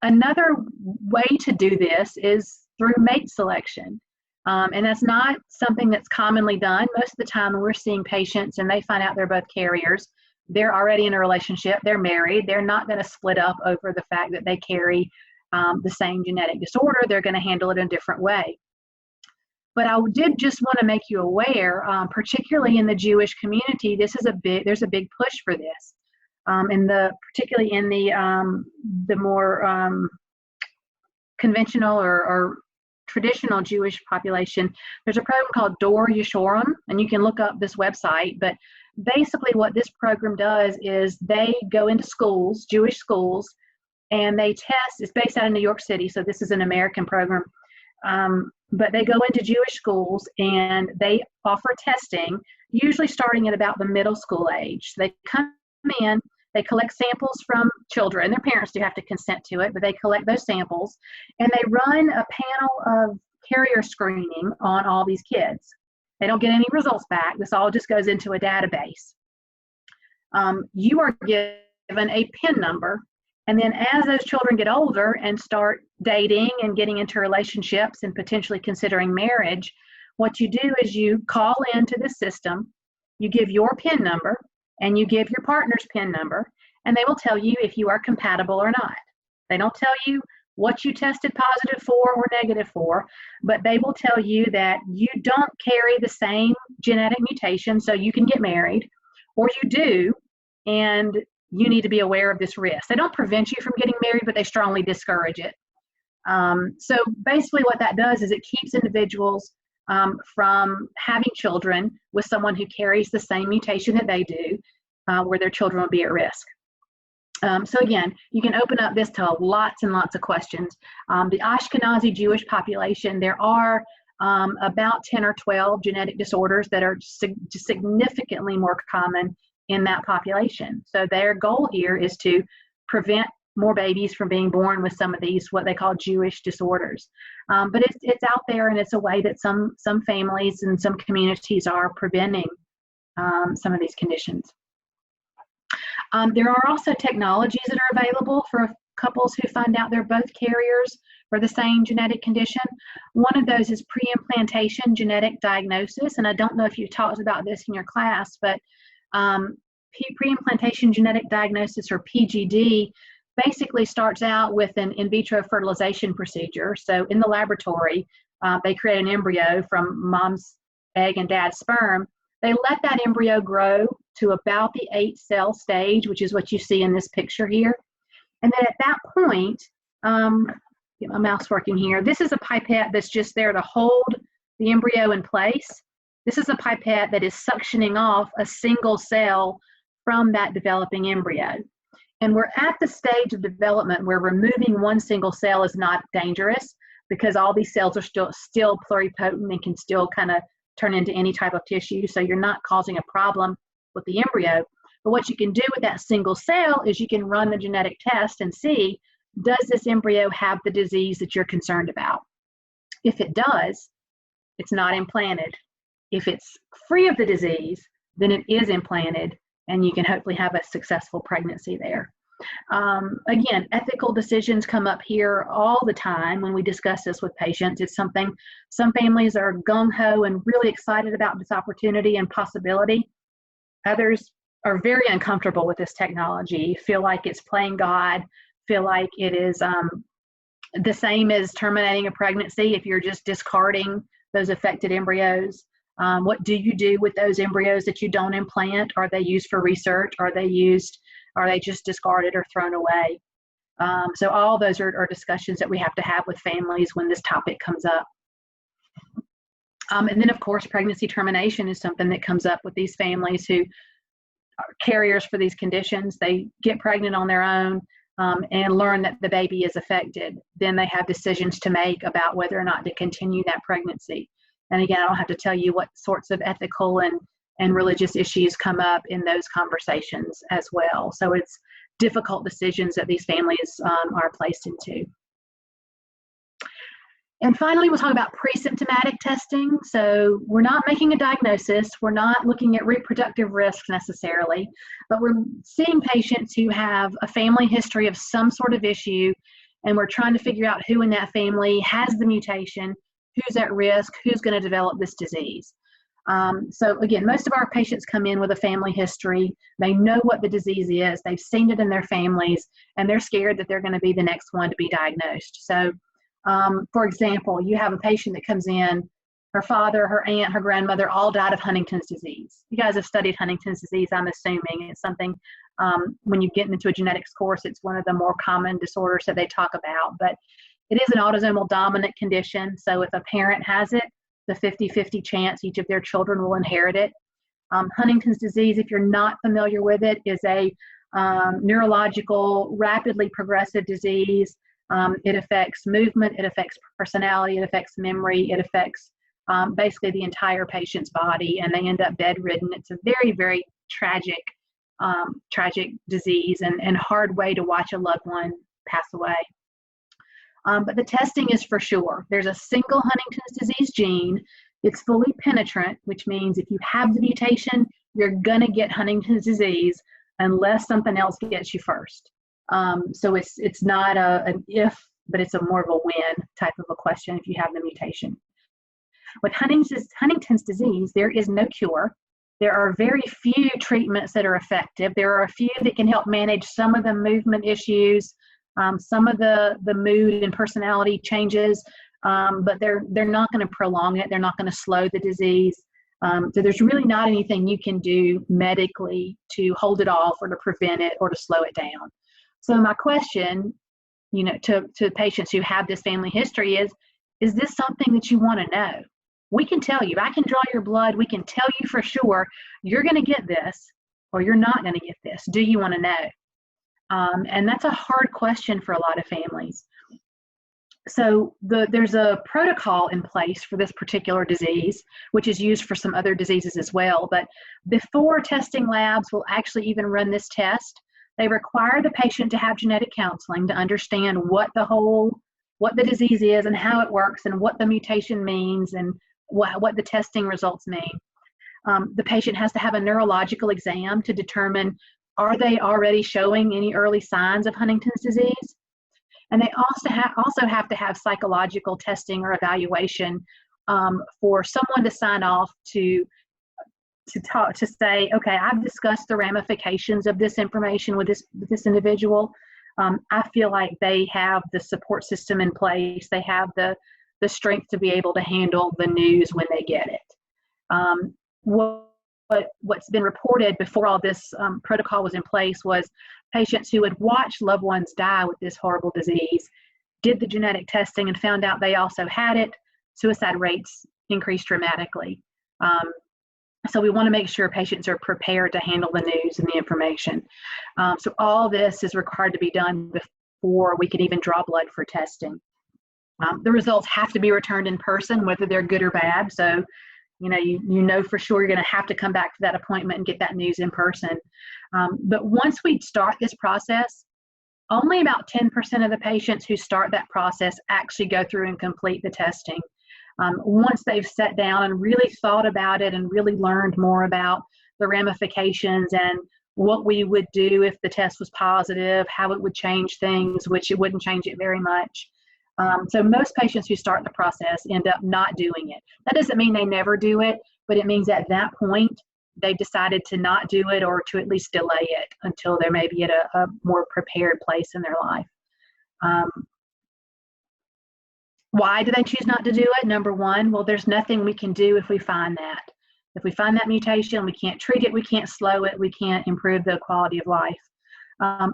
Speaker 1: Another way to do this is through mate selection. And that's not something that's commonly done. Most of the time when we're seeing patients and they find out they're both carriers, they're already in a relationship, they're married, they're not going to split up over the fact that they carry the same genetic disorder. They're going to handle it in a different way. But I did just want to make you aware, particularly in the Jewish community, there's a big push for this. Particularly in the more conventional or traditional Jewish population, there's a program called Dor Yeshorim, and you can look up this website. But basically what this program does is they go into schools, Jewish schools, and they test. It's based out of New York City, so this is an American program. But they go into Jewish schools and they offer testing, usually starting at about the middle school age. They come in, they collect samples from children. Their parents do have to consent to it, but they collect those samples and they run a panel of carrier screening on all these kids. They don't get any results back. This all just goes into a database. You are given a PIN number. And then as those children get older and start dating and getting into relationships and potentially considering marriage, what you do is you call into the system, you give your PIN number, and you give your partner's PIN number, and they will tell you if you are compatible or not. They don't tell you what you tested positive for or negative for, but they will tell you that you don't carry the same genetic mutation, so you can get married, or you do, and you need to be aware of this risk. They don't prevent you from getting married, but they strongly discourage it. So basically what that does is it keeps individuals from having children with someone who carries the same mutation that they do, where their children will be at risk. So again, you can open up this to lots and lots of questions. The Ashkenazi Jewish population, there are about 10 or 12 genetic disorders that are significantly more common in that population. So their goal here is to prevent more babies from being born with some of these, what they call Jewish disorders. But it's out there, and it's a way that some families and some communities are preventing some of these conditions. There are also technologies that are available for couples who find out they're both carriers for the same genetic condition. One of those is pre-implantation genetic diagnosis, and I don't know if you talked about this in your class, but pre-implantation genetic diagnosis, or PGD, basically starts out with an in vitro fertilization procedure. So in the laboratory, they create an embryo from mom's egg and dad's sperm. They let that embryo grow to about the 8-cell stage, which is what you see in this picture here. And then at that point, get my mouse working here. This is a pipette that's just there to hold the embryo in place. This is a pipette that is suctioning off a single cell from that developing embryo. And we're at the stage of development where removing one single cell is not dangerous, because all these cells are still pluripotent and can still kind of turn into any type of tissue. So you're not causing a problem with the embryo. But what you can do with that single cell is you can run the genetic test and see, does this embryo have the disease that you're concerned about? If it does, it's not implanted. If it's free of the disease, then it is implanted, and you can hopefully have a successful pregnancy there. Again, ethical decisions come up here all the time when we discuss this with patients. It's something some families are gung-ho and really excited about this opportunity and possibility. Others are very uncomfortable with this technology, feel like it's playing God, feel like it is the same as terminating a pregnancy if you're just discarding those affected embryos. What do you do with those embryos that you don't implant? Are they used for research? Are they just discarded or thrown away? So all those are discussions that we have to have with families when this topic comes up. And then, of course, pregnancy termination is something that comes up with these families who are carriers for these conditions. They get pregnant on their own and learn that the baby is affected. Then they have decisions to make about whether or not to continue that pregnancy. And again, I don't have to tell you what sorts of ethical and religious issues come up in those conversations as well. So it's difficult decisions that these families are placed into. And finally, we'll talk about pre-symptomatic testing. So we're not making a diagnosis. We're not looking at reproductive risks necessarily, but we're seeing patients who have a family history of some sort of issue, and we're trying to figure out who in that family has the mutation, who's at risk, who's going to develop this disease. So again, most of our patients come in with a family history. They know what the disease is. They've seen it in their families, and they're scared that they're going to be the next one to be diagnosed. So for example, you have a patient that comes in, her father, her aunt, her grandmother all died of Huntington's disease. You guys have studied Huntington's disease, I'm assuming. It's something, when you get into a genetics course, it's one of the more common disorders that they talk about. But it is an autosomal dominant condition. So if a parent has it, the 50-50 chance each of their children will inherit it. Huntington's disease, if you're not familiar with it, is a neurological, rapidly progressive disease. It affects movement, it affects personality, it affects memory, it affects basically the entire patient's body, and they end up bedridden. It's a very, very tragic disease and hard way to watch a loved one pass away. But the testing is for sure. There's a single Huntington's disease gene. It's fully penetrant, which means if you have the mutation, you're going to get Huntington's disease unless something else gets you first. So it's not an if, but it's a more of a when type of a question if you have the mutation. With Huntington's disease, there is no cure. There are very few treatments that are effective. There are a few that can help manage some of the movement issues, some of the mood and personality changes, but they're not going to prolong it. They're not going to slow the disease. So there's really not anything you can do medically to hold it off or to prevent it or to slow it down. So my question, to patients who have this family history is this something that you want to know? We can tell you, I can draw your blood. We can tell you for sure you're going to get this or you're not going to get this. Do you want to know? And that's a hard question for a lot of families. So there's a protocol in place for this particular disease, which is used for some other diseases as well. But before testing labs will actually even run this test, they require the patient to have genetic counseling to understand what the disease is and how it works and what the mutation means and what the testing results mean. The patient has to have a neurological exam to determine, are they already showing any early signs of Huntington's disease? And they also have to have psychological testing or evaluation for someone to sign off to say, okay, I've discussed the ramifications of this information with this individual. I feel like they have the support system in place. They have the strength to be able to handle the news when they get it. What's been reported before all this protocol was in place was patients who had watched loved ones die with this horrible disease, did the genetic testing and found out they also had it. Suicide rates increased dramatically. So we want to make sure patients are prepared to handle the news and the information. So all this is required to be done before we can even draw blood for testing. The results have to be returned in person, whether they're good or bad. So, you know for sure you're going to have to come back to that appointment and get that news in person. But once we start this process, only about 10% of the patients who start that process actually go through and complete the testing. Once they've sat down and really thought about it and really learned more about the ramifications and what we would do if the test was positive, how it would change things, which it wouldn't change it very much. So most patients who start the process end up not doing it. That doesn't mean they never do it, but it means at that point they've decided to not do it or to at least delay it until they're maybe at a more prepared place in their life. Why do they choose not to do it? Number one, well, there's nothing we can do if we find that. If we find that mutation, we can't treat it, we can't slow it, we can't improve the quality of life.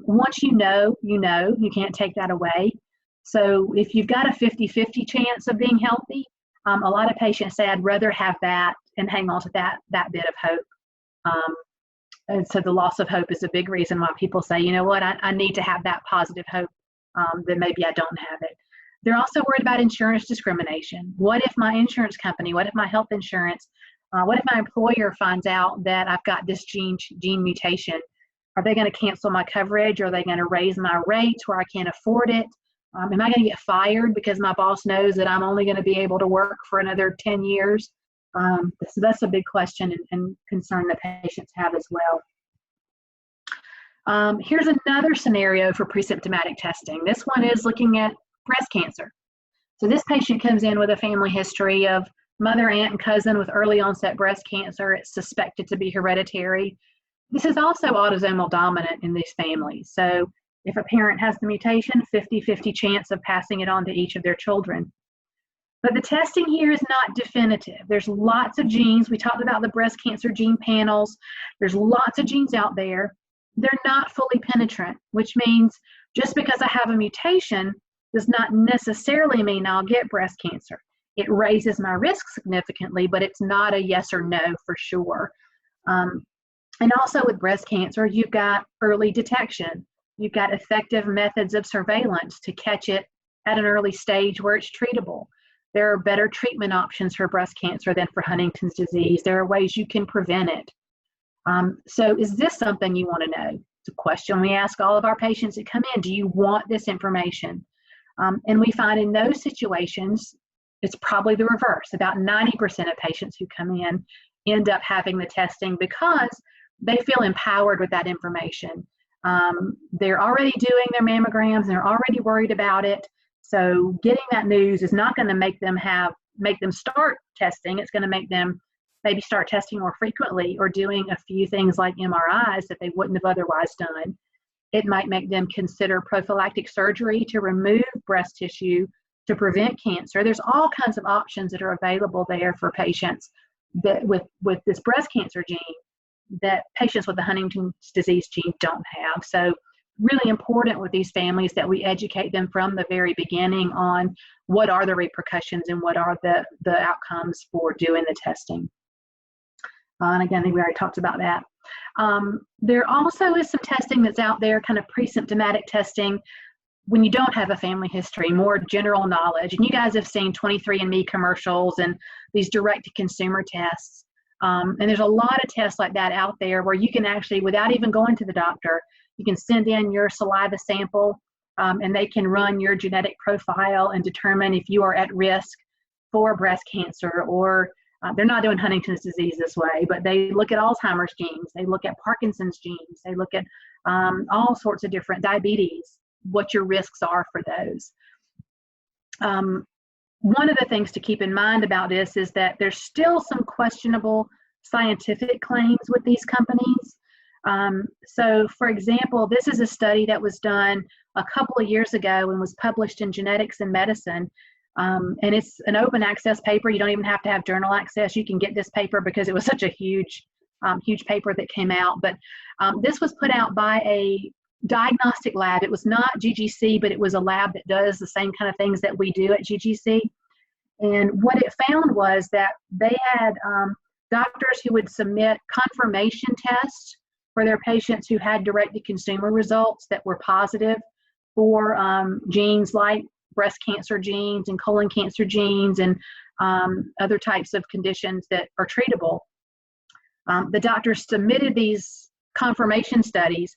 Speaker 1: Once you know, you can't take that away. So if you've got a 50-50 chance of being healthy, a lot of patients say, I'd rather have that and hang on to that bit of hope. And so the loss of hope is a big reason why people say, you know what, I need to have that positive hope that maybe I don't have it. They're also worried about insurance discrimination. What if my insurance company, what if my health insurance, what if my employer finds out that I've got this gene mutation? Are they going to cancel my coverage? Are they going to raise my rates where I can't afford it? Am I going to get fired because my boss knows that I'm only going to be able to work for another 10 years? So that's a big question and concern that patients have as well. Here's another scenario for pre-symptomatic testing. This one is looking at breast cancer. So this patient comes in with a family history of mother, aunt, and cousin with early onset breast cancer. It's suspected to be hereditary. This is also autosomal dominant in these families. So if a parent has the mutation, 50-50 chance of passing it on to each of their children. But the testing here is not definitive. There's lots of genes. We talked about the breast cancer gene panels. There's lots of genes out there. They're not fully penetrant, which means just because I have a mutation does not necessarily mean I'll get breast cancer. It raises my risk significantly, but it's not a yes or no for sure. And also with breast cancer, you've got early detection. You've got effective methods of surveillance to catch it at an early stage where it's treatable. There are better treatment options for breast cancer than for Huntington's disease. There are ways you can prevent it. So is this something you want to know? It's a question we ask all of our patients that come in. Do you want this information? And we find in those situations, it's probably the reverse. About 90% of patients who come in end up having the testing because they feel empowered with that information. They're already doing their mammograms and they're already worried about it. So getting that news is not going to make them start testing. It's going to make them maybe start testing more frequently or doing a few things like MRIs that they wouldn't have otherwise done. It might make them consider prophylactic surgery to remove breast tissue to prevent cancer. There's all kinds of options that are available there for patients that with this breast cancer gene that patients with the Huntington's disease gene don't have. So really important with these families that we educate them from the very beginning on what are the repercussions and what are the outcomes for doing the testing. And again, I think we already talked about that. There also is some testing that's out there, kind of pre-symptomatic testing when you don't have a family history, more general knowledge. And you guys have seen 23andMe commercials and these direct-to-consumer tests. And there's a lot of tests like that out there where you can actually, without even going to the doctor, you can send in your saliva sample and they can run your genetic profile and determine if you are at risk for breast cancer or they're not doing Huntington's disease this way, but they look at Alzheimer's genes, they look at Parkinson's genes, they look at all sorts of different diabetes. what your risks are for those. One of the things to keep in mind about this is that there's still some questionable scientific claims with these companies. So for example, this is a study that was done a couple of years ago and was published in Genetics and Medicine. And it's an open access paper. You don't even have to have journal access. You can get this paper because it was such a huge paper that came out. But this was put out by a diagnostic lab. It was not GGC, but it was a lab that does the same kind of things that we do at GGC. And what it found was that they had doctors who would submit confirmation tests for their patients who had direct-to-consumer results that were positive for genes like breast cancer genes and colon cancer genes and other types of conditions that are treatable. The doctors submitted these confirmation studies.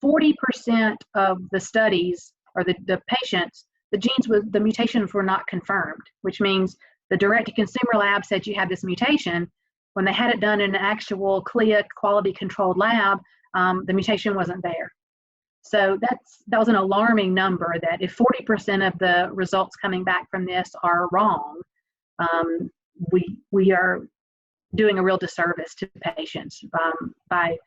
Speaker 1: 40% of the studies, or the patients, the mutations were not confirmed, which means the direct-to-consumer lab said you have this mutation. When they had it done in an actual CLIA quality-controlled lab, the mutation wasn't there. So that was an alarming number, that if 40% of the results coming back from this are wrong, we are doing a real disservice to patients by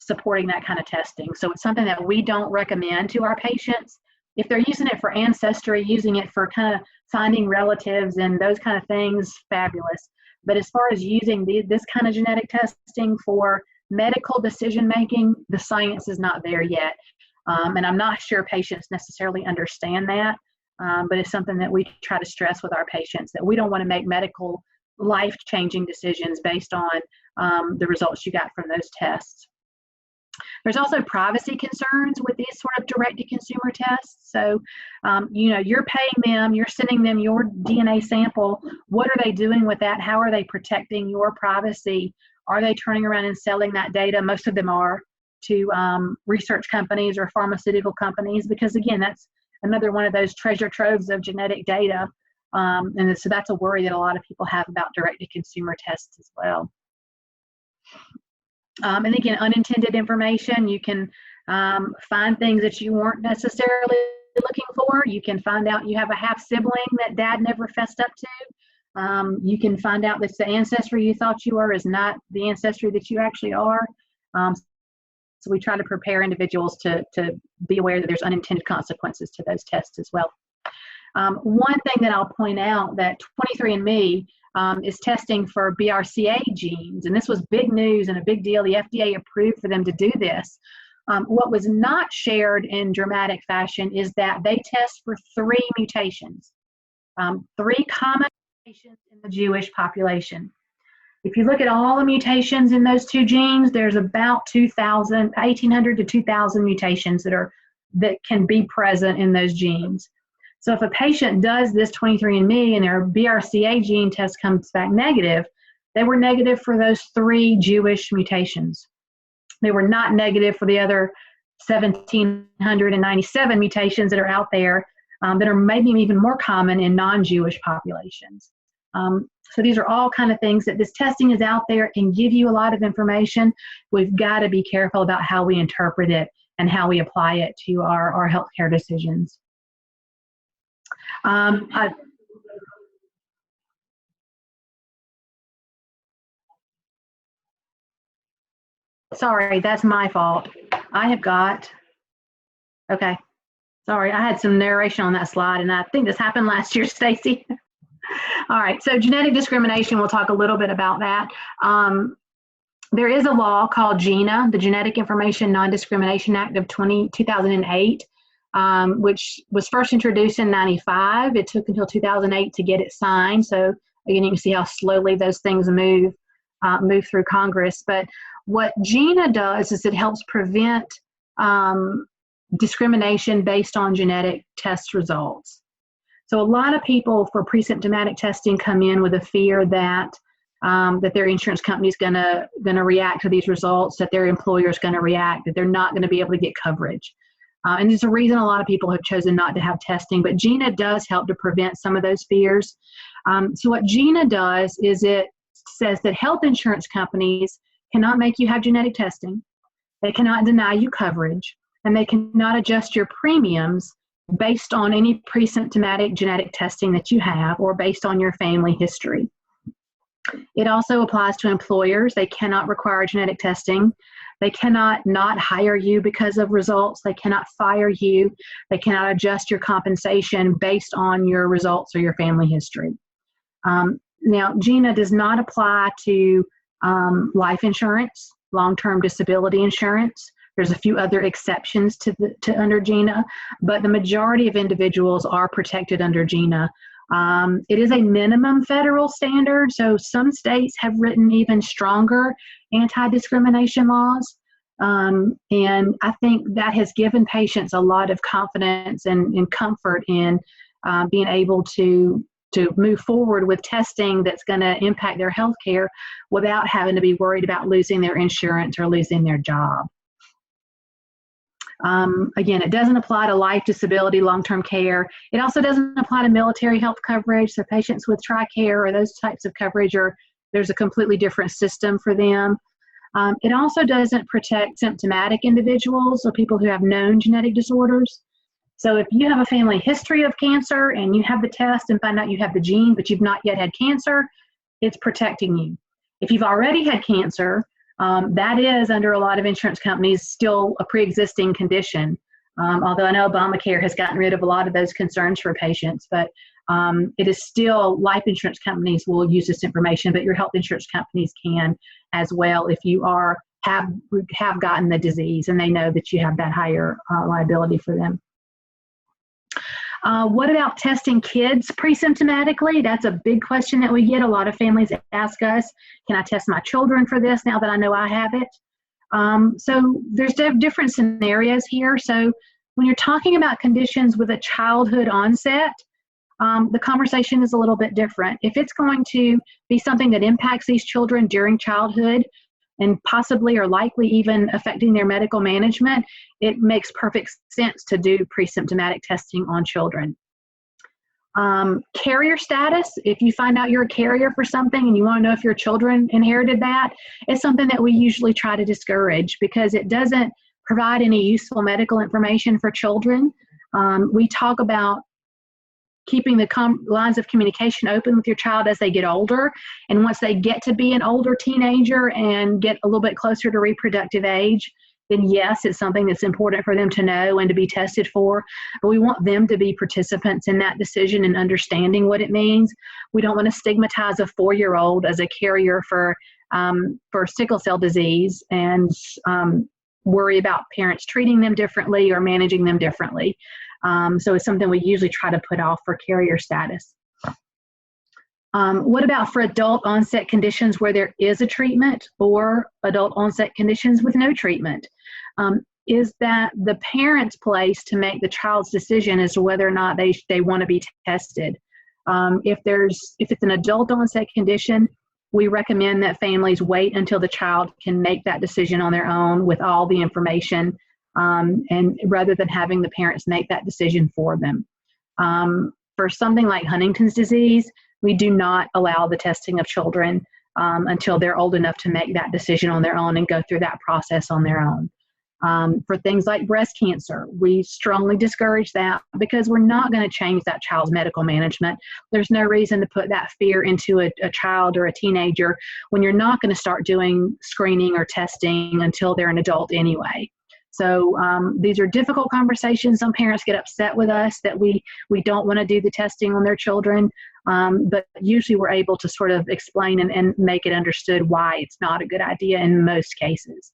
Speaker 1: supporting that kind of testing. So it's something that we don't recommend to our patients. If they're using it for ancestry, using it for kind of finding relatives and those kind of things, fabulous. But as far as using this kind of genetic testing for medical decision making, the science is not there yet. And I'm not sure patients necessarily understand that, but it's something that we try to stress with our patients, that we don't want to make medical life-changing decisions based on the results you got from those tests. There's also privacy concerns with these sort of direct-to-consumer tests. So, you're paying them, you're sending them your DNA sample. What are they doing with that? How are they protecting your privacy? Are they turning around and selling that data? Most of them are, to research companies or pharmaceutical companies, because again, that's another one of those treasure troves of genetic data. And so that's a worry that a lot of people have about direct-to-consumer tests as well. And again, unintended information, you can find things that you weren't necessarily looking for. You can find out you have a half sibling that dad never fessed up to. You can find out that the ancestry you thought you were is not the ancestry that you actually are. So we try to prepare individuals to be aware that there's unintended consequences to those tests as well. One thing that I'll point out, that 23andMe is testing for BRCA genes, and this was big news and a big deal. The FDA approved for them to do this. What was not shared in dramatic fashion is that they test for 3 mutations, 3 common mutations in the Jewish population. If you look at all the mutations in those 2 genes, there's about 1,800 to 2,000 mutations that can be present in those genes. So if a patient does this 23andMe and their BRCA gene test comes back negative, they were negative for those 3 Jewish mutations. They were not negative for the other 1,797 mutations that are out there that are maybe even more common in non-Jewish populations. So these are all kind of things that this testing is out there and give you a lot of information. We've got to be careful about how we interpret it and how we apply it to our healthcare decisions. Sorry, that's my fault. Okay. Sorry, I had some narration on that slide, and I think this happened last year, Stacy. All right, so genetic discrimination, we'll talk a little bit about that. There is a law called GINA, the Genetic Information Non-Discrimination Act of 2008, which was first introduced in '95. It took until 2008 to get it signed. So again, you can see how slowly those things move through Congress. But what GINA does is it helps prevent discrimination based on genetic test results. So a lot of people for pre-symptomatic testing come in with a fear that their insurance company is gonna react to these results, that their employer is gonna react, that they're not gonna be able to get coverage. And there's a reason a lot of people have chosen not to have testing, but GINA does help to prevent some of those fears. So what GINA does is it says that health insurance companies cannot make you have genetic testing, they cannot deny you coverage, and they cannot adjust your premiums based on any pre-symptomatic genetic testing that you have or based on your family history. It also applies to employers. They cannot require genetic testing. They cannot not hire you because of results. They cannot fire you. They cannot adjust your compensation based on your results or your family history. Now, GINA does not apply to life insurance, long-term disability insurance. There's a few other exceptions to under GINA, but the majority of individuals are protected under GINA. It is a minimum federal standard, so some states have written even stronger anti-discrimination laws, and I think that has given patients a lot of confidence and comfort in being able to move forward with testing that's going to impact their health care without having to be worried about losing their insurance or losing their job. Again, it doesn't apply to life, disability, long-term care. It also doesn't apply to military health coverage. So patients with TRICARE or those types of coverage, there's a completely different system for them. It also doesn't protect symptomatic individuals or people who have known genetic disorders. So if you have a family history of cancer and you have the test and find out you have the gene, but you've not yet had cancer, it's protecting you. If you've already had cancer, that is, under a lot of insurance companies, still a pre-existing condition. Although I know Obamacare has gotten rid of a lot of those concerns for patients, but it is still, life insurance companies will use this information, but your health insurance companies can as well if you have gotten the disease and they know that you have that higher liability for them. What about testing kids pre-symptomatically? That's a big question that we get. A lot of families ask us, can I test my children for this now that I know I have it? So there's different scenarios here. So when you're talking about conditions with a childhood onset, the conversation is a little bit different. If it's going to be something that impacts these children during childhood and possibly or likely even affecting their medical management, it makes perfect sense to do pre-symptomatic testing on children. Carrier status, if you find out you're a carrier for something and you want to know if your children inherited that, is something that we usually try to discourage because it doesn't provide any useful medical information for children. We talk about keeping the lines of communication open with your child as they get older. And once they get to be an older teenager and get a little bit closer to reproductive age, then yes, it's something that's important for them to know and to be tested for. But we want them to be participants in that decision and understanding what it means. We don't want to stigmatize a 4-year-old as a carrier for sickle cell disease and worry about parents treating them differently or managing them differently. So it's something we usually try to put off for carrier status. What about for adult onset conditions where there is a treatment or adult onset conditions with no treatment? Is that the parent's place to make the child's decision as to whether or not they want to be tested? If it's an adult onset condition, we recommend that families wait until the child can make that decision on their own with all the information, and rather than having the parents make that decision for them. For something like Huntington's disease, we do not allow the testing of children until they're old enough to make that decision on their own and go through that process on their own. For things like breast cancer, we strongly discourage that because we're not going to change that child's medical management. There's no reason to put that fear into a child or a teenager when you're not going to start doing screening or testing until they're an adult anyway. So these are difficult conversations. Some parents get upset with us that we don't want to do the testing on their children, but usually we're able to sort of explain and make it understood why it's not a good idea in most cases.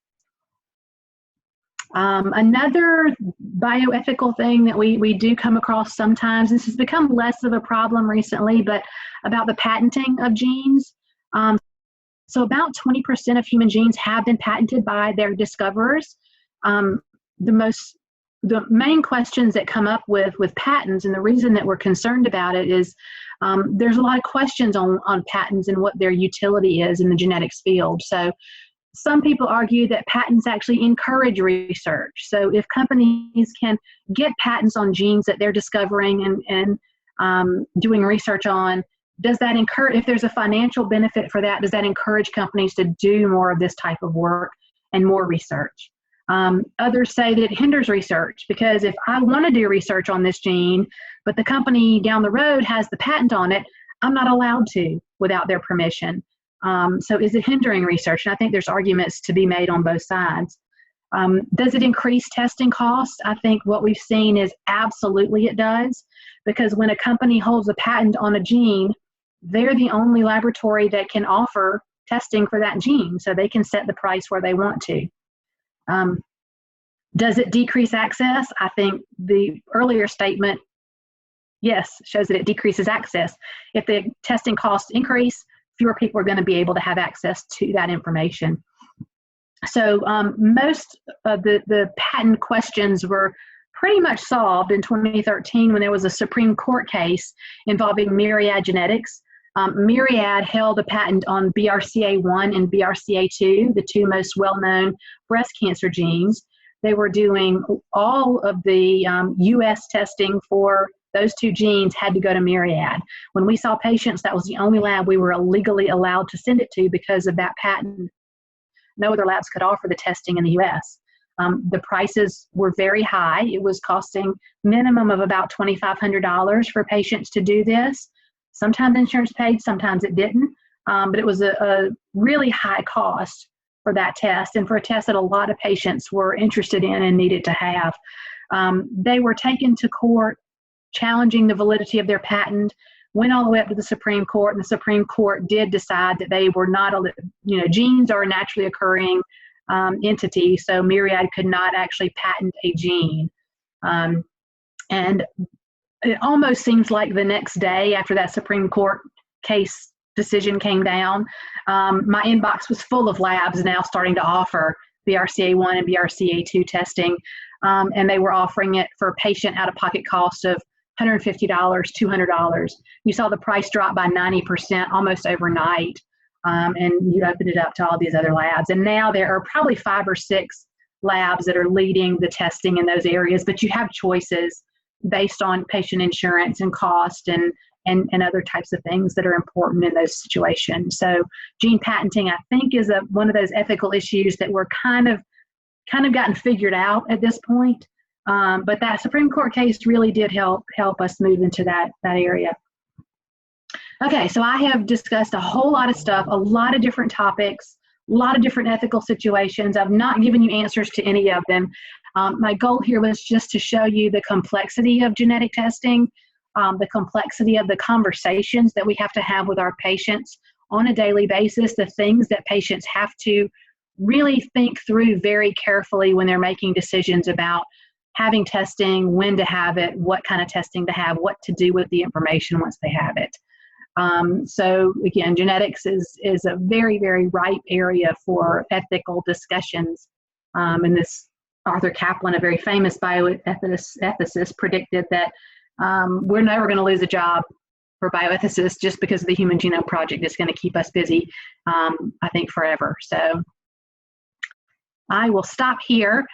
Speaker 1: Another bioethical thing that we do come across sometimes, this has become less of a problem recently, but about the patenting of genes. So about 20% of human genes have been patented by their discoverers. The main questions that come up with patents, and the reason that we're concerned about it is there's a lot of questions on patents and what their utility is in the genetics field. So some people argue that patents actually encourage research. So if companies can get patents on genes that they're discovering and doing research on, does that encourage, if there's a financial benefit for that, does that encourage companies to do more of this type of work and more research? Others say that it hinders research, because if I want to do research on this gene, but the company down the road has the patent on it, I'm not allowed to without their permission. So is it hindering research? And I think there's arguments to be made on both sides. Does it increase testing costs? I think what we've seen is absolutely it does, because when a company holds a patent on a gene, they're the only laboratory that can offer testing for that gene, so they can set the price where they want to. Does it decrease access? I think the earlier statement, yes, shows that it decreases access. If the testing costs increase, fewer people are going to be able to have access to that information. So most of the patent questions were pretty much solved in 2013 when there was a Supreme Court case involving Myriad Genetics. Myriad held a patent on BRCA1 and BRCA2, the two most well-known breast cancer genes. They were doing all of the US testing for those two genes had to go to Myriad. When we saw patients, that was the only lab we were legally allowed to send it to because of that patent. No other labs could offer the testing in the US. The prices were very high. It was costing minimum of about $2,500 for patients to do this. Sometimes insurance paid, sometimes it didn't, but it was a really high cost for that test, and for a test that a lot of patients were interested in and needed to have. They were taken to court, challenging the validity of their patent, went all the way up to the Supreme Court, and the Supreme Court did decide that they were not, genes are a naturally occurring entity, so Myriad could not actually patent a gene. And it almost seems like the next day after that Supreme Court case decision came down, my inbox was full of labs now starting to offer BRCA1 and BRCA2 testing, and they were offering it for a patient out-of-pocket cost of $150, $200. You saw the price drop by 90% almost overnight, and you opened it up to all these other labs. And now there are probably 5 or 6 labs that are leading the testing in those areas, but you have choices based on patient insurance and cost and other types of things that are important in those situations. So gene patenting, I think, is one of those ethical issues that we're kind of gotten figured out at this point. But that Supreme Court case really did help us move into that area. Okay, so I have discussed a whole lot of stuff, a lot of different topics, a lot of different ethical situations. I've not given you answers to any of them. My goal here was just to show you the complexity of genetic testing, the complexity of the conversations that we have to have with our patients on a daily basis, the things that patients have to really think through very carefully when they're making decisions about having testing, when to have it, what kind of testing to have, what to do with the information once they have it. So again, genetics is a very, very ripe area for ethical discussions. And this Arthur Kaplan, a very famous bioethicist, predicted that we're never going to lose a job for bioethicists just because of the Human Genome Project. Is going to keep us busy, I think, forever. So I will stop here.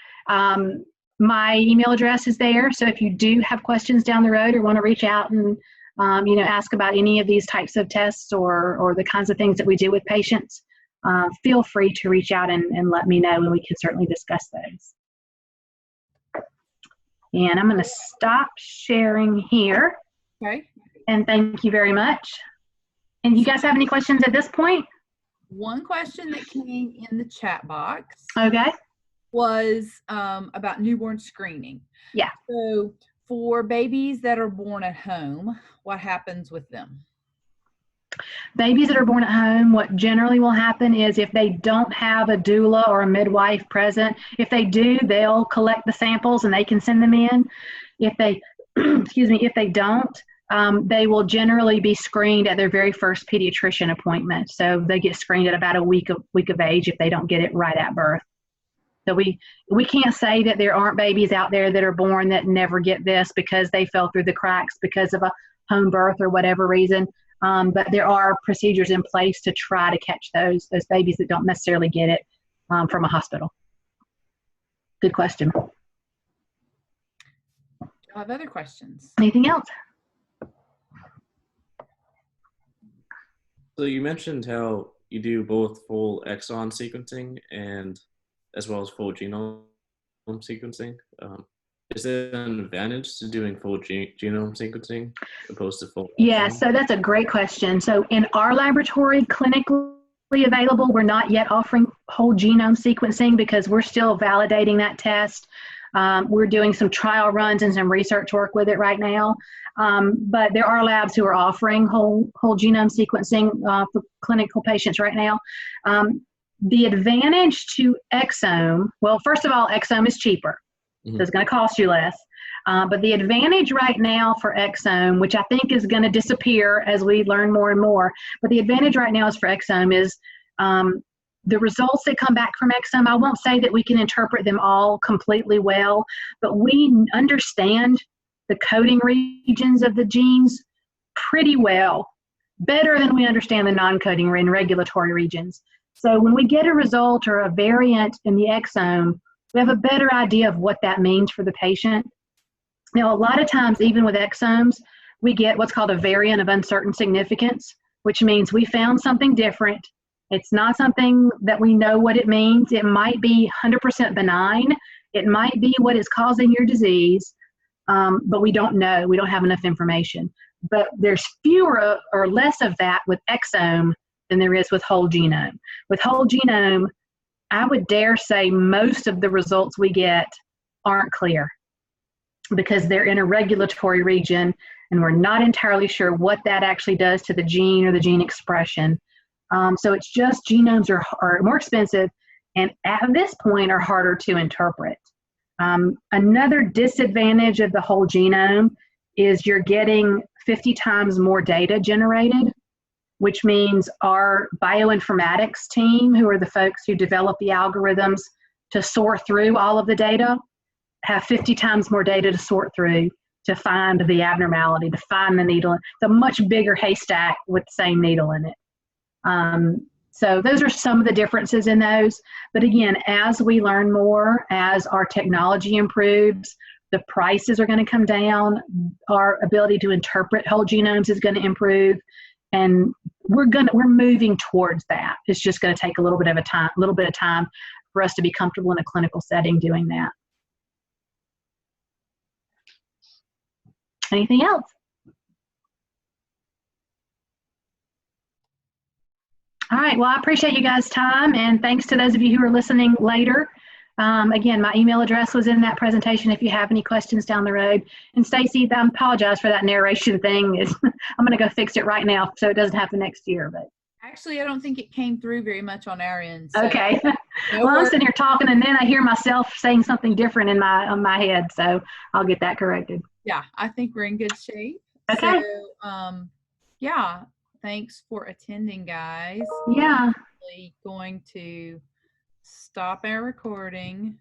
Speaker 1: My email address is there, so if you do have questions down the road or want to reach out and ask about any of these types of tests or the kinds of things that we do with patients, feel free to reach out and let me know, and we can certainly discuss those. And I'm going to stop sharing here.
Speaker 2: Okay.
Speaker 1: And thank you very much. And you guys have any questions at this point?
Speaker 2: One question that came in the chat box.
Speaker 1: Okay.
Speaker 2: Was about newborn screening.
Speaker 1: Yeah.
Speaker 2: So for babies that are born at home, what happens with them?
Speaker 1: Babies that are born at home, what generally will happen is if they don't have a doula or a midwife present, if they do, they'll collect the samples and they can send them in. If they, if they don't, they will generally be screened at their very first pediatrician appointment. So they get screened at about a week of age if they don't get it right at birth. So we can't say that there aren't babies out there that are born that never get this because they fell through the cracks because of a home birth or whatever reason. But there are procedures in place to try to catch those babies that don't necessarily get it from a hospital. Good question.
Speaker 2: Do you have other questions?
Speaker 1: Anything else?
Speaker 3: So you mentioned how you do both full exon sequencing and as well as full genome sequencing. Is there an advantage to doing full genome sequencing opposed to full
Speaker 1: Yeah,
Speaker 3: exome?
Speaker 1: so that's a great question. So in our laboratory, clinically available, we're not yet offering whole genome sequencing because we're still validating that test. We're doing some trial runs and some research work with it right now. But there are labs who are offering whole genome sequencing for clinical patients right now. The advantage to exome, well, first of all, exome is cheaper, so it's going to cost you less. But the advantage right now for exome, which I think is going to disappear as we learn more and more, but the advantage right now is for exome is the results that come back from exome. I won't say that we can interpret them all completely well, but we understand the coding regions of the genes pretty well, better than we understand the non-coding and regulatory regions. So when we get a result or a variant in the exome, we have a better idea of what that means for the patient. Now, a lot of times, even with exomes, we get what's called a variant of uncertain significance, which means we found something different. It's not something that we know what it means. It might be 100% benign. It might be what is causing your disease, but we don't know. We don't have enough information. But there's fewer or less of that with exome than there is with whole genome. With whole genome, I would dare say most of the results we get aren't clear because they're in a regulatory region and we're not entirely sure what that actually does to the gene or the gene expression. So it's just genomes are more expensive and at this point are harder to interpret. Another disadvantage of the whole genome is you're getting 50 times more data generated, which means our bioinformatics team, who are the folks who develop the algorithms to sort through all of the data, have 50 times more data to sort through to find the abnormality, to find the needle. It's a much bigger haystack with the same needle in it. So those are some of the differences in those. But again, as we learn more, as our technology improves, the prices are going to come down, our ability to interpret whole genomes is going to improve, and we're moving towards that. It's just going to take a little bit of time for us to be comfortable in a clinical setting doing that. Anything else? All right, well, I appreciate you guys' time, and thanks to those of you who are listening later. Again, my email address was in that presentation if you have any questions down the road. And Stacy, I apologize for that narration thing. I'm going to go fix it right now so it doesn't happen next year. But
Speaker 2: actually, I don't think it came through very much on our end. So
Speaker 1: okay. Well, I'm sitting here talking, and then I hear myself saying something different in my head, so I'll get that corrected.
Speaker 2: Yeah, I think we're in good shape.
Speaker 1: Okay.
Speaker 2: So, yeah, thanks for attending, guys.
Speaker 1: Yeah.
Speaker 2: I'm going to stop our recording.